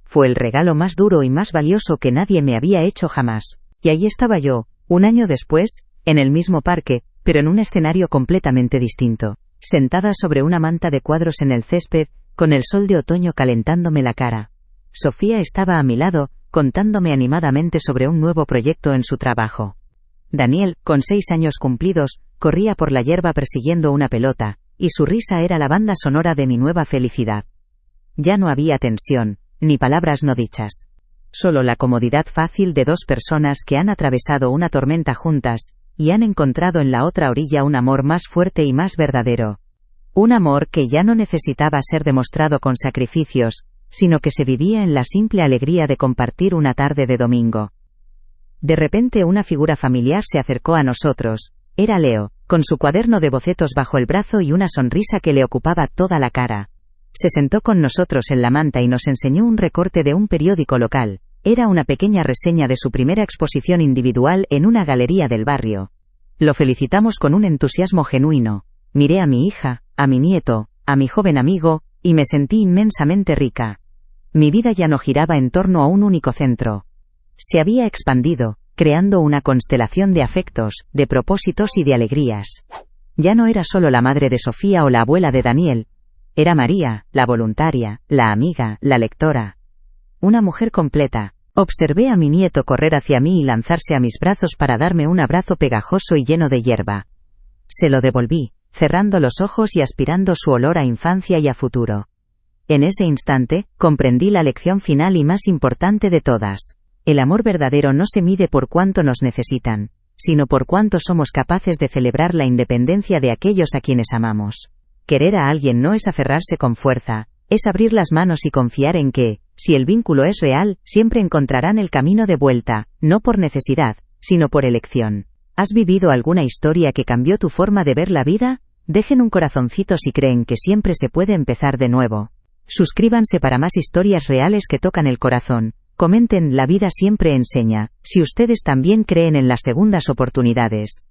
Speaker 1: Fue el regalo más duro y más valioso que nadie me había hecho jamás. Y ahí estaba yo, un año después, en el mismo parque, pero en un escenario completamente distinto, sentada sobre una manta de cuadros en el césped, con el sol de otoño calentándome la cara. Sofía estaba a mi lado, contándome animadamente sobre un nuevo proyecto en su trabajo. Daniel, con 6 años cumplidos, corría por la hierba persiguiendo una pelota, y su risa era la banda sonora de mi nueva felicidad. Ya no había tensión, ni palabras no dichas. Solo la comodidad fácil de dos personas que han atravesado una tormenta juntas, y han encontrado en la otra orilla un amor más fuerte y más verdadero. Un amor que ya no necesitaba ser demostrado con sacrificios, sino que se vivía en la simple alegría de compartir una tarde de domingo. De repente una figura familiar se acercó a nosotros. Era Leo, con su cuaderno de bocetos bajo el brazo y una sonrisa que le ocupaba toda la cara. Se sentó con nosotros en la manta y nos enseñó un recorte de un periódico local. Era una pequeña reseña de su primera exposición individual en una galería del barrio. Lo felicitamos con un entusiasmo genuino. Miré a mi hija, a mi nieto, a mi joven amigo, y me sentí inmensamente rica. Mi vida ya no giraba en torno a un único centro. Se había expandido, creando una constelación de afectos, de propósitos y de alegrías. Ya no era solo la madre de Sofía o la abuela de Daniel. Era María, la voluntaria, la amiga, la lectora. Una mujer completa. Observé a mi nieto correr hacia mí y lanzarse a mis brazos para darme un abrazo pegajoso y lleno de hierba. Se lo devolví, cerrando los ojos y aspirando su olor a infancia y a futuro. En ese instante, comprendí la lección final y más importante de todas. El amor verdadero no se mide por cuánto nos necesitan, sino por cuánto somos capaces de celebrar la independencia de aquellos a quienes amamos. Querer a alguien no es aferrarse con fuerza, es abrir las manos y confiar en que, si el vínculo es real, siempre encontrarán el camino de vuelta, no por necesidad, sino por elección. ¿Has vivido alguna historia que cambió tu forma de ver la vida? Dejen un corazoncito si creen que siempre se puede empezar de nuevo. Suscríbanse para más historias reales que tocan el corazón. Comenten, la vida siempre enseña. Si ustedes también creen en las segundas oportunidades.